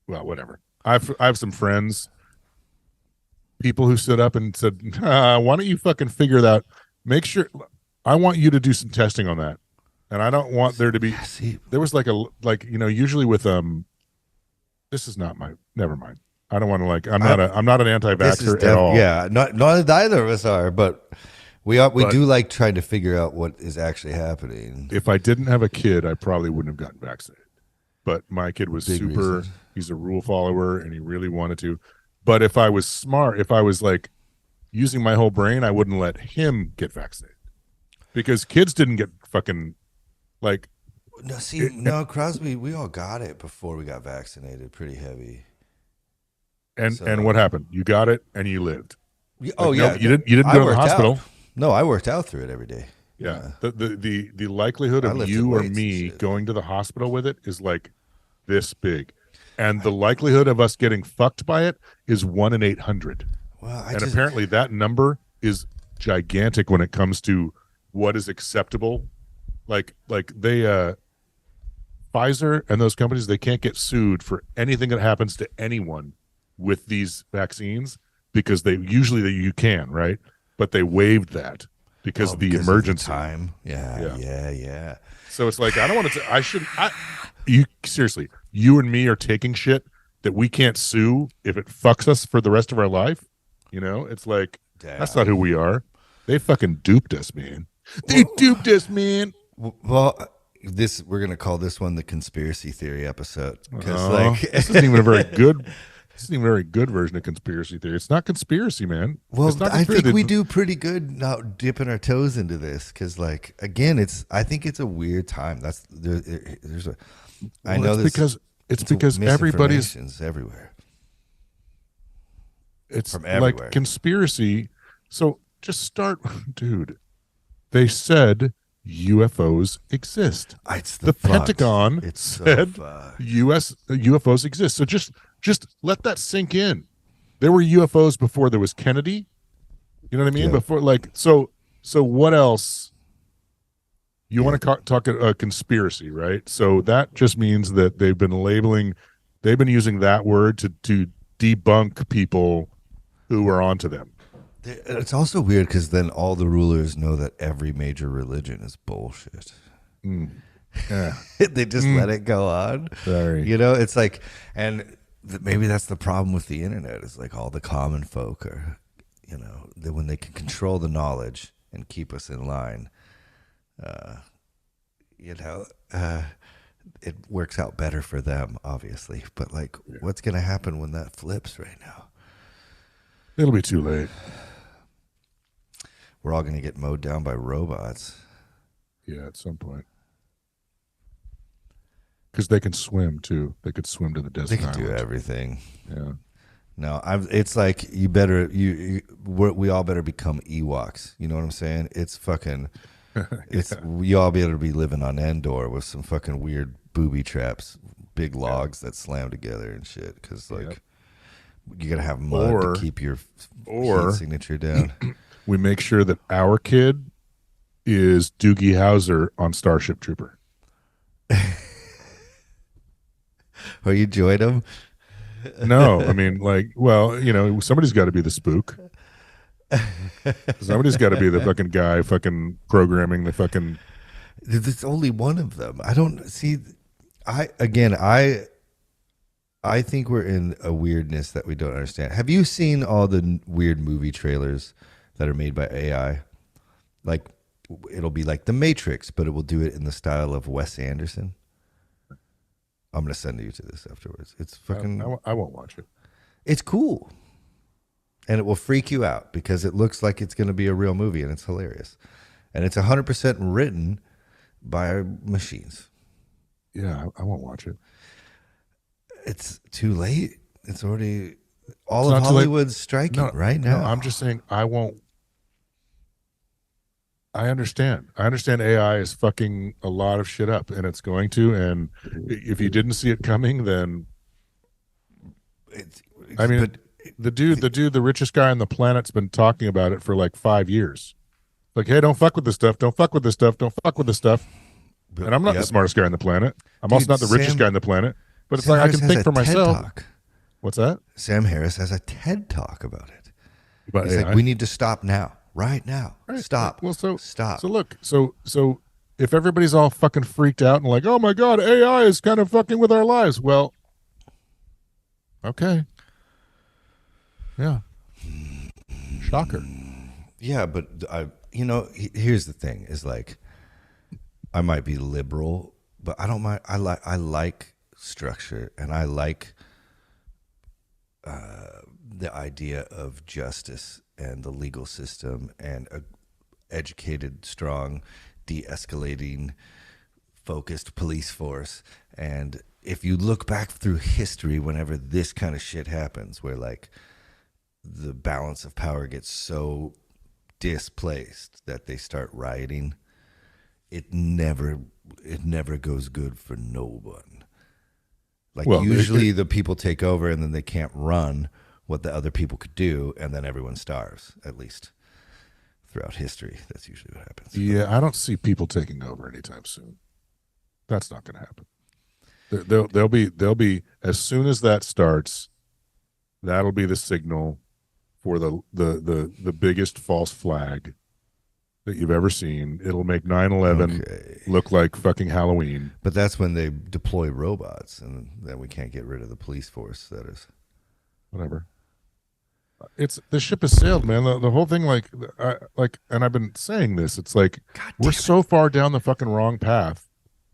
well, whatever. I have some friends, people who stood up and said, why don't you fucking figure that out? Make sure, I want you to do some testing on that. And I don't want there to be, there was usually with, this is not never mind. I don't want to I'm not an anti-vaxxer at all. Yeah, not either of us are, but we do like trying to figure out what is actually happening. If I didn't have a kid, I probably wouldn't have gotten vaccinated. But my kid was he's a rule follower and he really wanted to. But if I was smart, if I was like using my whole brain, I wouldn't let him get vaccinated. Because kids didn't get fucking like No, Crosby, we all got it before we got vaccinated pretty heavy. And what happened? You got it and you lived. Oh, like, yeah. No, you didn't go to the hospital. Out. No, I worked out through it every day. Yeah. The likelihood of you or me going to the hospital with it is like this big. And the likelihood of us getting fucked by it is 1 in 800. Well, apparently that number is gigantic when it comes to what is acceptable. Like they Pfizer and those companies, they can't get sued for anything that happens to anyone with these vaccines because you can, right? But they waived that because of the emergency time. Yeah. So it's like, I don't want to, seriously, you and me are taking shit that we can't sue if it fucks us for the rest of our life. It's like, that's not who we are. They fucking duped us, man. They duped us, man. Well, we're going to call this one the conspiracy theory episode. Because this isn't even a very good version of conspiracy theory. It's not conspiracy, man. Well, I think we do pretty good now dipping our toes into this because, like, again, I think it's a weird time. I know this because everybody's everywhere. It's from everywhere. Like conspiracy. So just start, dude. They said UFOs exist. The Pentagon said UFOs exist. So just let that sink in. There were UFOs before there was Kennedy. You know what I mean? Yeah. Before, so what else? You want to talk a conspiracy, right? So that just means that they've been using that word to debunk people who are onto them. It's also weird because then all the rulers know that every major religion is bullshit. Yeah. They just let it go on. Sorry. It's like, and maybe that's the problem with the internet. Is like all the common folk are, when they can control the knowledge and keep us in line, it works out better for them, obviously. But like, what's going to happen when that flips right now? It'll be too late. We're all going to get mowed down by robots. Yeah, at some point. Because they can swim too. They could swim to the desert. They can do everything. Yeah. No, it's like we all better become Ewoks. You know what I'm saying? It's fucking. It's Yeah. you all be able to be living on Endor with some fucking weird booby traps, big Yeah. logs that slam together and shit. Because Yep. like you gotta have mud to Or keep your heat or signature down. we make sure that our kid is Doogie Howser on Starship Trooper. Or you join them. No, I mean, like, well, somebody's got to be the spook. Somebody's got to be the fucking guy fucking programming the fucking. There's only one of them. I don't see. I think we're in a weirdness that we don't understand. Have you seen all the weird movie trailers that are made by AI? Like it'll be like The Matrix, but it will do it in the style of Wes Anderson. I'm gonna send you to this afterwards. It's fucking. I won't watch it. It's cool, and it will freak you out because it looks like it's gonna be a real movie, and it's hilarious, and it's 100% written by machines. Yeah, I won't watch it. It's too late. It's already all It's of not too late. Hollywood's striking No, right no, now. I'm just saying I won't. I understand. I understand AI is fucking a lot of shit up, and it's going to. And if you didn't see it coming, then It's, I mean, but the richest guy on the planet's been talking about it for like 5 years. Like, hey, don't fuck with this stuff. Don't fuck with this stuff. Don't fuck with this stuff. And I'm not the yep, smartest guy on the planet. I'm also dude. not the richest guy on the planet. But it's Sam like I Harris can has think a for TED myself. Talk. What's that? Sam Harris has a TED Talk about it. About He's AI? like, we need to stop now, right now. Right. Stop. Well, Stop. so look, so if everybody's all fucking freaked out and like, oh my god, AI is kind of fucking with our lives. Well, okay, yeah, shocker. Yeah, but here's the thing: is like, I might be liberal, but I don't mind. I like structure, and I like the idea of justice and the legal system and a educated, strong, de-escalating, focused police force. And if you look back through history, whenever this kind of shit happens, where like the balance of power gets so displaced that they start rioting, it never goes good for no one. Like Well, usually the people take over and then they can't run what the other people could do, and then everyone starves. At least throughout history, that's usually what happens. yeah, I don't see people taking over anytime soon. That's not going to happen. They'll be as soon as that starts, that'll be the signal for the biggest false flag that you've ever seen. It'll make 9/11 Okay. look like fucking Halloween. But that's when they deploy robots, and then we can't get rid of the police force. That is. Whatever. It's the ship has sailed, man. The whole thing, and I've been saying this. It's like we're so far down the fucking wrong path.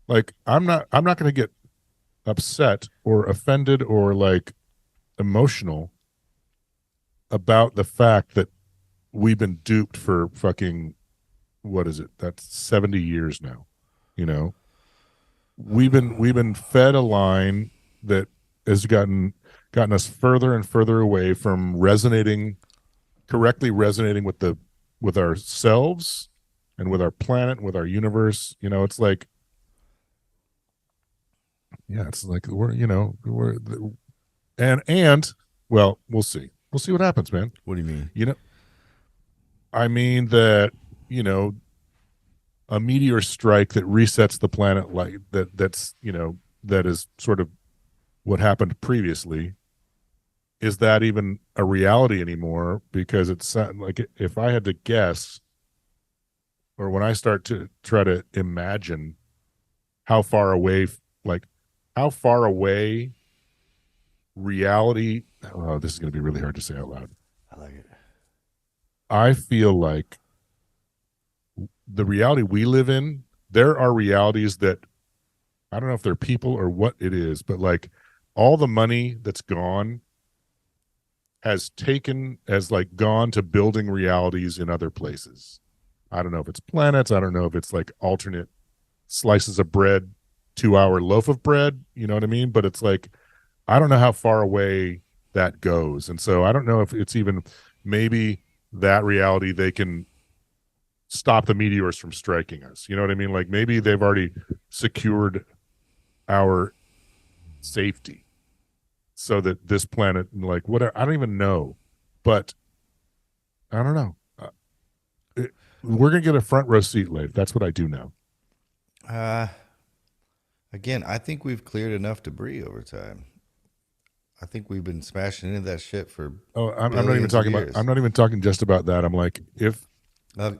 Like I'm not going to get upset or offended or like emotional about the fact that we've been duped for fucking what is it? That's 70 years now. You know, we've been fed a line that has gotten us further and further away from correctly resonating with ourselves and with our planet, with our universe. It's like, yeah, it's like we're and well, we'll see. We'll see what happens, man. What do you mean? I mean that, you know, a meteor strike that resets the planet like that is sort of what happened previously. Is that even a reality anymore? Because it's like, if I had to guess, or when I start to try to imagine how far away, like how far away reality, oh, this is going to be really hard to say out loud. I like it. I feel like the reality we live in, there are realities that I don't know if they're people or what it is, but like all the money that's gone has gone to building realities in other places. I don't know if it's planets. I don't know if it's like alternate slices of bread, 2-hour loaf of bread. You know what I mean? But it's like, I don't know how far away that goes. And so I don't know if it's even maybe that reality they can stop the meteors from striking us. You know what I mean? Like maybe they've already secured our safety so that this planet, like whatever, I don't even know, but I don't know. We're gonna get a front row seat, Leif. That's what I do know. Again, I think we've cleared enough debris over time. I think we've been smashing into that shit for. I'm not even talking about. I'm not even talking just about that. I'm like, if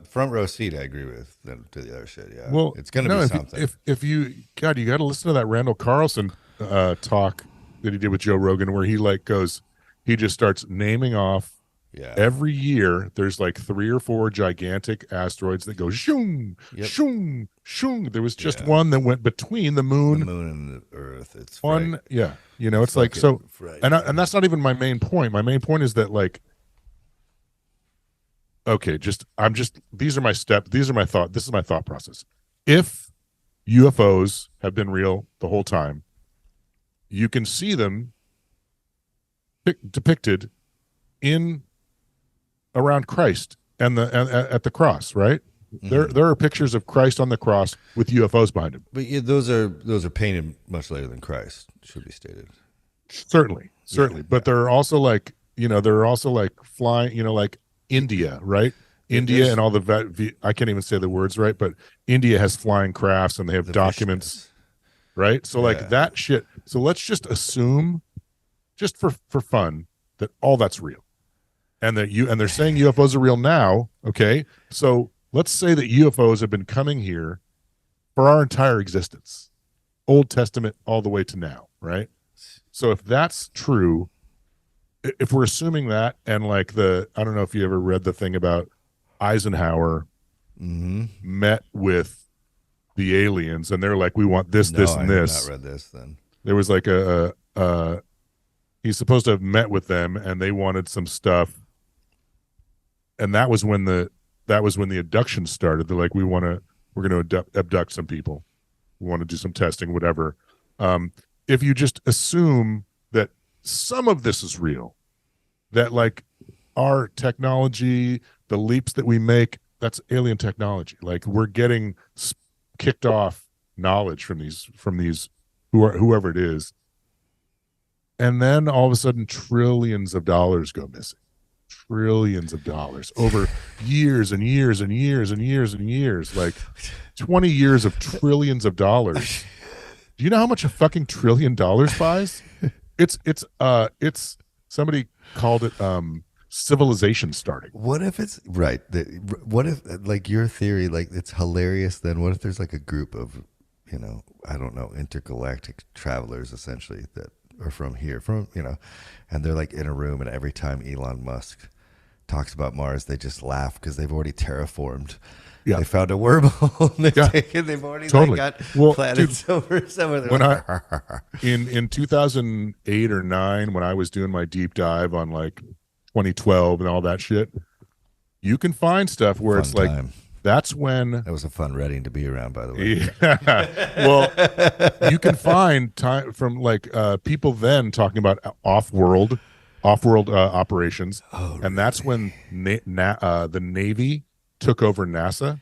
front row seat, I agree with to the other shit. Yeah, well, it's gonna be something. If you, God, you got to listen to that Randall Carlson talk that he did with Joe Rogan, where he like goes, he just starts naming off. Yeah. Every year, there's like 3 or 4 gigantic asteroids that go shung, shung, shung. There was just one that went between the moon and the Earth. It's one, yeah. You know, it's like so, and that's not even my main point. My main point is that like, okay, these are my steps. These are my thought. This is my thought process. If UFOs have been real the whole time, you can see them depicted in around Christ and at the cross, right? Mm-hmm. There are pictures of Christ on the cross with UFOs behind him. But yeah, those are painted much later than Christ, should be stated. Certainly. But there are also like, you know, there are also like flying, you know, like India, right? India and all the I can't even say the words right, but India has flying crafts and they have documents, right? So like that shit. So let's just assume, just for fun, that all that's real. And that they're saying UFOs are real now, okay? So let's say that UFOs have been coming here for our entire existence, Old Testament all the way to now, right? So if that's true, if we're assuming that, and like I don't know if you ever read the thing about Eisenhower met with the aliens, and they're like, we want this, this, and this. I have not read this then. There was like he's supposed to have met with them, and they wanted some stuff. And that was when the abduction started. They're like, we're going to abduct some people. We want to do some testing, whatever. If you just assume that some of this is real, that like our technology, the leaps that we make, that's alien technology. Like we're getting kicked off knowledge from these whoever it is. And then all of a sudden trillions of dollars go missing. Trillions of dollars over years and years and years and years and years, like 20 years of trillions of dollars. Do you know how much a fucking $1 trillion buys? It's somebody called it civilization starting. What if it's right? What if like your theory, like it's hilarious? Then what if there's like a group of, you know, I don't know, intergalactic travelers essentially that are from here, and they're like in a room, and every time Elon Musk talks about Mars, they just laugh because they've already terraformed. Yeah. They found a wormhole. They've already got planets over somewhere. When in 2008 or 9, when I was doing my deep dive on like 2012 and all that shit, you can find stuff where it's like that's when that was a fun Reading to be around, by the way. Yeah. Well, you can find time from like people then talking about off-world operations, and that's when the Navy took over NASA.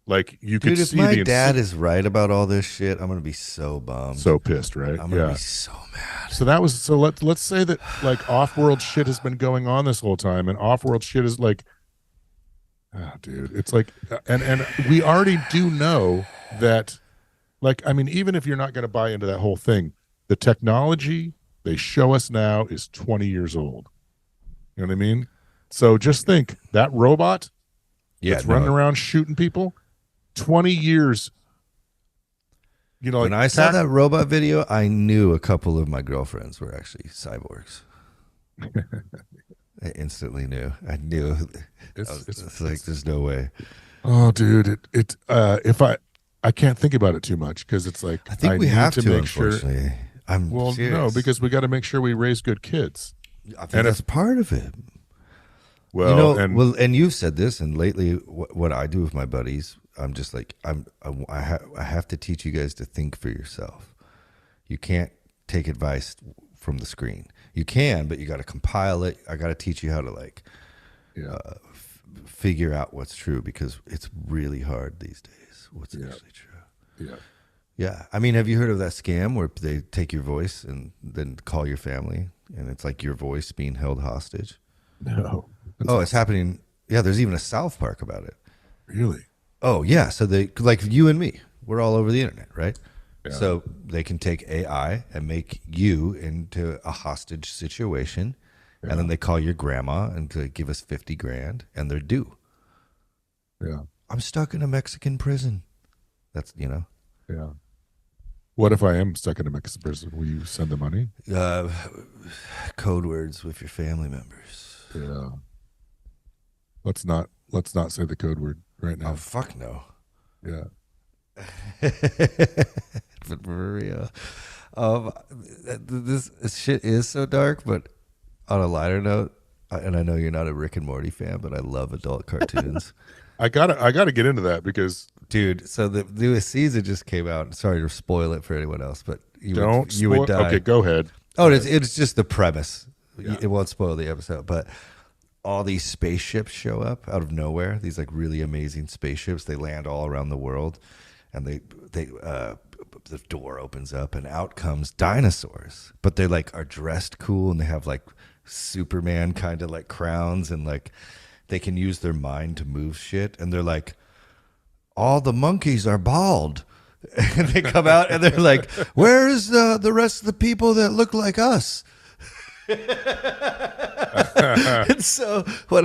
Like you could see. If my dad is right about all this shit, I'm gonna be so bummed, so pissed, right? I'm gonna be so mad. So let's say that like off-world shit has been going on this whole time, and off-world shit is like, oh, dude, it's like, and we already do know that, like, I mean, even if you're not gonna buy into that whole thing, the technology they show us now is 20 years old. You know what I mean? So just think that robot that's running around shooting people, 20 years. You know, when I saw that robot video, I knew a couple of my girlfriends were actually cyborgs. I instantly knew. I knew. It's like there's no way. Oh, dude, if I can't think about it too much because it's like I think we have to make sure. Well, serious. No, because we got to make sure we raise good kids. I think that's part of it. Well, and you've said this, and lately, what I do with my buddies, I'm just like I have to teach you guys to think for yourself. You can't take advice from the screen. You can, but you got to compile it. I got to teach you how to figure out what's true because it's really hard these days. What's actually true? Yeah. Yeah. I mean, have you heard of that scam where they take your voice and then call your family and it's like your voice being held hostage? No. Oh, it's happening. Yeah, there's even a South Park about it. Really? Oh, yeah. So they, like you and me, we're all over the internet, right? Yeah. So they can take AI and make you into a hostage situation. Yeah. And then they call your grandma and to give us 50 grand and they're due. Yeah. I'm stuck in a Mexican prison. That's, you know. Yeah. What if I am stuck in a Mexican prison? Will you send the money? Code words with your family members. Yeah. Let's not say the code word right now. Oh, fuck no. Yeah. But for real. This shit is so dark, but on a lighter note, and I know you're not a Rick and Morty fan, but I love adult cartoons. I gotta get into that because Dude, so the newest season just came out. Sorry to spoil it for anyone else, but you you would die. Okay, go ahead. Oh, it's just the premise. Yeah. It won't spoil the episode, but all these spaceships show up out of nowhere. These like really amazing spaceships. They land all around the world, and the door opens up, and out comes dinosaurs. But they like are dressed cool, and they have like Superman kind of like crowns, and like they can use their mind to move shit. And they're like, all the monkeys are bald. And they come out and they're like, where's the rest of the people that look like us? And so what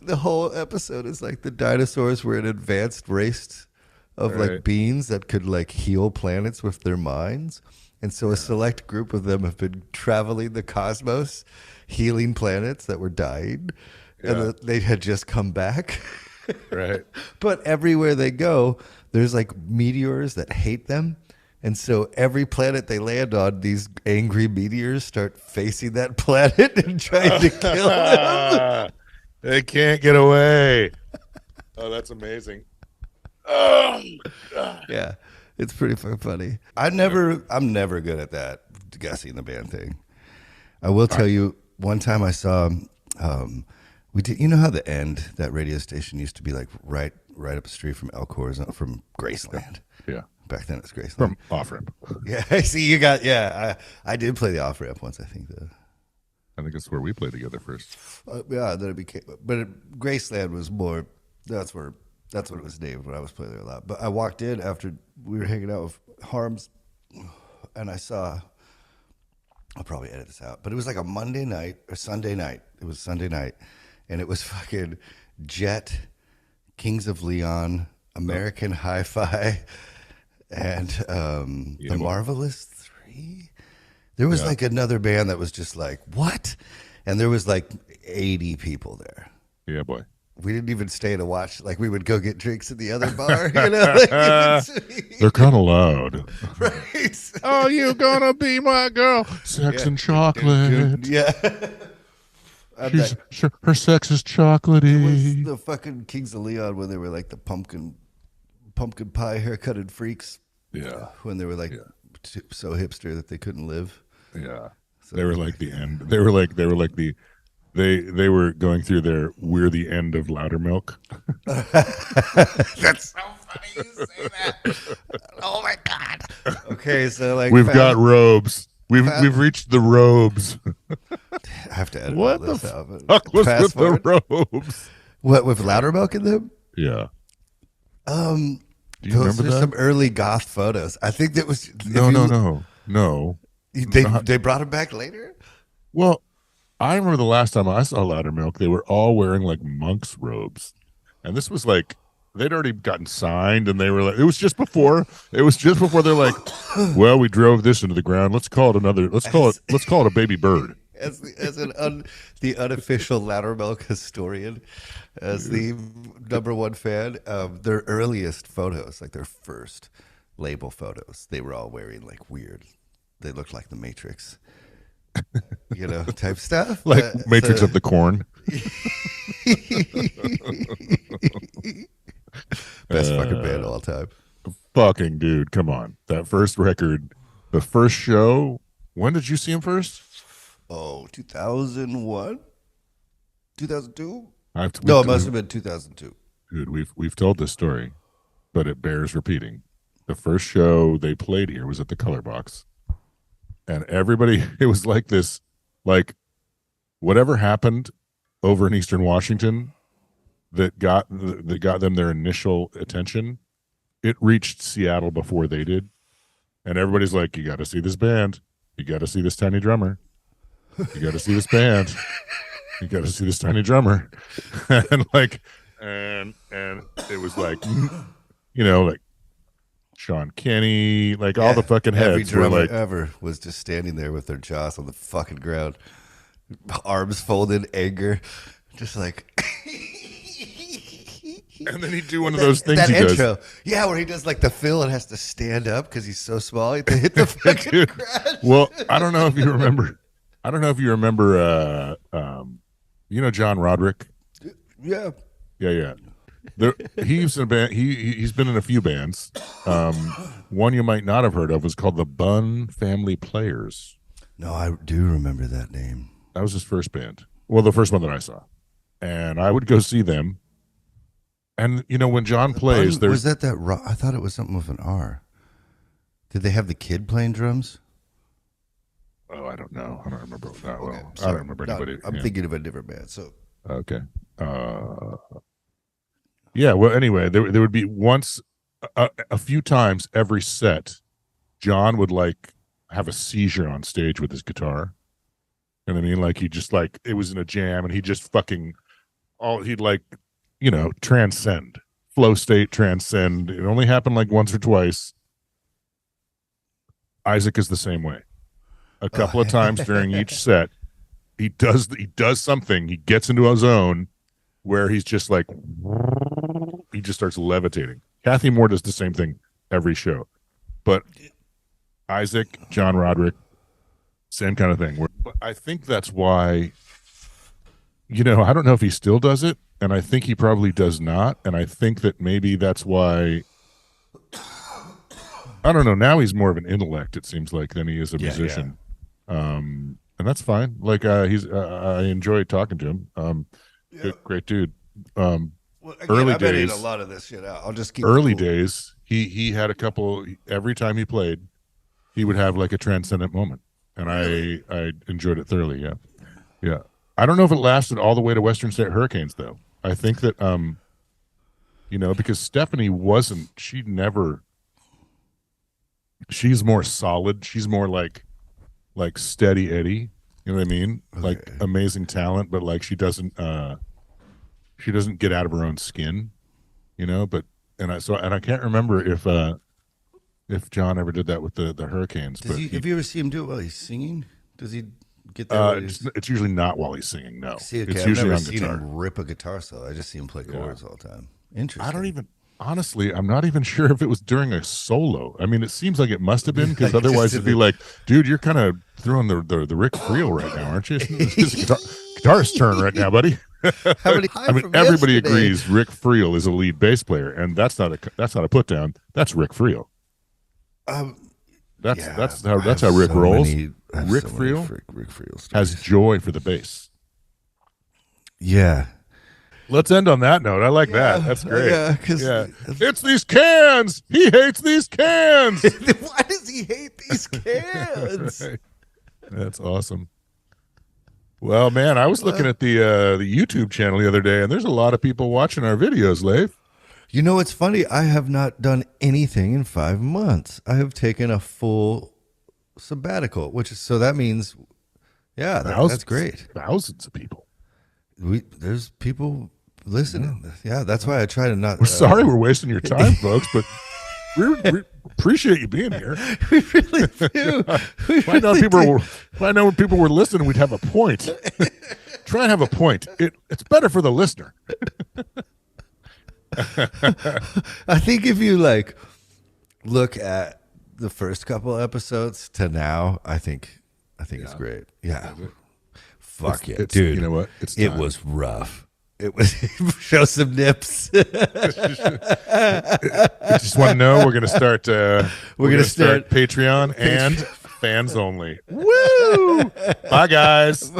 the whole episode is like the dinosaurs were an advanced race of like beings that could like heal planets with their minds. And so a select group of them have been traveling the cosmos, healing planets that were dying. And they had just come back. Right. But everywhere they go, there's like meteors that hate them. And so every planet they land on, these angry meteors start facing that planet and trying to kill them. They can't get away. Oh, that's amazing. Oh, God. Yeah, it's pretty funny. I'm never good at that guessing the band thing. I will tell you, one time I saw, we did. You know how the end that radio station used to be like right up the street from Elkhorn, from Graceland. Yeah. Back then it was Graceland. From off ramp. Yeah, I see you got. Yeah, I did play the off ramp once. I think I think it's where we played together first. yeah, then it became. But Graceland was more. That's what it was named when I was playing there a lot. But I walked in after we were hanging out with Harms, and I saw. I'll probably edit this out, but it was like a Monday night or Sunday night. It was Sunday night, and it was fucking Jet, Kings of Leon, American Hi-Fi, and the Marvelous Three. There was like another band that was just like, what? And there was like 80 people there. Yeah, boy. We didn't even stay to watch. Like, we would go get drinks at the other bar. You know, they're kind of loud. Right? Oh, you gonna be my girl? Sex and chocolate. Yeah. Her sex is chocolatey. It was the fucking Kings of Leon when they were like the pumpkin pie haircutted freaks. Yeah. When they were like so hipster that they couldn't live. Yeah. So they were like the end. They were like the. They were going through their we're the end of Loudermilk. That's so funny you say that. Oh my God. Okay, so like we've got robes. We've reached the robes. I have to edit what all this the out. fuck was with the robes? What, with Loudermilk in them? Yeah. Do you those remember are that? some early goth photos. I think that was No. They brought them back later? Well, I remember the last time I saw Loudermilk, they were all wearing like monks' robes. And this was like they'd already gotten signed and they were like it was just before they're like, well, we drove this into the ground. Let's call it a baby bird. As the unofficial Loudermilk historian, as the number one fan, their earliest photos, like their first label photos, they were all wearing like weird. They looked like the Matrix, you know, type stuff. Like Matrix of the Corn. Best fucking band of all time. Fucking dude, come on. That first record, the first show, when did you see him first? Oh, 2001? 2002? No, it must have been 2002. Dude, we've told this story, but it bears repeating. The first show they played here was at the Color Box, and everybody, it was like this, like whatever happened over in Eastern Washington that got them their initial attention, it reached Seattle before they did, and everybody's like, "You got to see this band. You got to see this tiny drummer. You got to see this band. You got to see this tiny drummer," and like, and it was like, you know, like Sean Kenny, like all the fucking heads. Every drummer like, ever was just standing there with their jaws on the fucking ground, arms folded, anger, just like. And then he'd do one of those things that he intro. does. Yeah, where he does like the fill and has to stand up because he's so small. He hit the fucking Dude, ground. well, I don't know if you remember. You know John Roderick? Yeah. Yeah. He's in a band. He's been in a few bands. One you might not have heard of was called the Bunn Family Players. No, I do remember that name. That was his first band. Well, the first one that I saw, and I would go see them. And you know when John plays, was that I thought it was something with an R. Did they have the kid playing drums? Oh, I don't know. I don't remember that well. Okay, I don't remember anybody. I'm thinking of a different band. So okay. Yeah. Well, anyway, there would be once a few times every set, John would like have a seizure on stage with his guitar. You know what I mean? Like he just like it was in a jam, and he just fucking he'd like. You know, transcend, flow state, transcend. It only happened like once or twice. Isaac is the same way. A couple of times during each set, he does something. He gets into a zone where he's just like, he just starts levitating. Kathy Moore does the same thing every show, but Isaac, John Roderick, same kind of thing. But I think that's why. You know, I don't know if he still does it. And I think he probably does not. And I think that maybe that's why. I don't know. Now he's more of an intellect, it seems like, than he is a musician. Yeah. And that's fine. Like I enjoyed talking to him. Great dude. again, Early I've been in days, a lot of this shit out. I'll just keep early it cool. days. He had a couple. Every time he played, he would have like a transcendent moment, and I enjoyed it thoroughly. Yeah. I don't know if it lasted all the way to Western State Hurricanes though. I think that you know, because Stephanie wasn't. She's more solid. She's more like steady Eddie. You know what I mean? Okay. Like amazing talent, but like she doesn't get out of her own skin. You know, I can't remember if John ever did that with the Hurricanes. Have you ever seen him do it while he's singing? Does he get that? It's usually not while he's singing. No, see, okay, it's I've usually never on seen guitar. him rip a guitar solo. I just see him play chords all the time. Interesting. I don't even. Honestly, I'm not even sure if it was during a solo. I mean, it seems like it must have been because otherwise it'd be like, dude, you're kind of throwing the Rick Friel right now, aren't you? It's guitarist's turn right now, buddy. I mean, everybody agrees Rick Friel is a lead bass player, and that's not a put down. That's Rick Friel. That's how Rick rolls. Rick Friel has joy for the bass. Yeah. Let's end on that note. I like that. That's great. Yeah. It's these cans. He hates these cans. Why does he hate these cans? Right. That's awesome. Well, man, I was looking at the YouTube channel the other day, and there's a lot of people watching our videos, Leif. You know what's funny? I have not done anything in 5 months. I have taken a full sabbatical, so that means, that's great. Thousands of people. There's people listening. Yeah, that's why I try to not. We're sorry we're wasting your time, folks, but we appreciate you being here. We really do. If I know when people were listening, we'd have a point. Try and have a point. It's better for the listener. I think if you look at the first couple episodes to now, I think it's great. Yeah. Fuck yeah, dude. You know what? It was rough. It was show some nips. Just want to know we're gonna start start Patreon and fans only. Woo! Bye guys.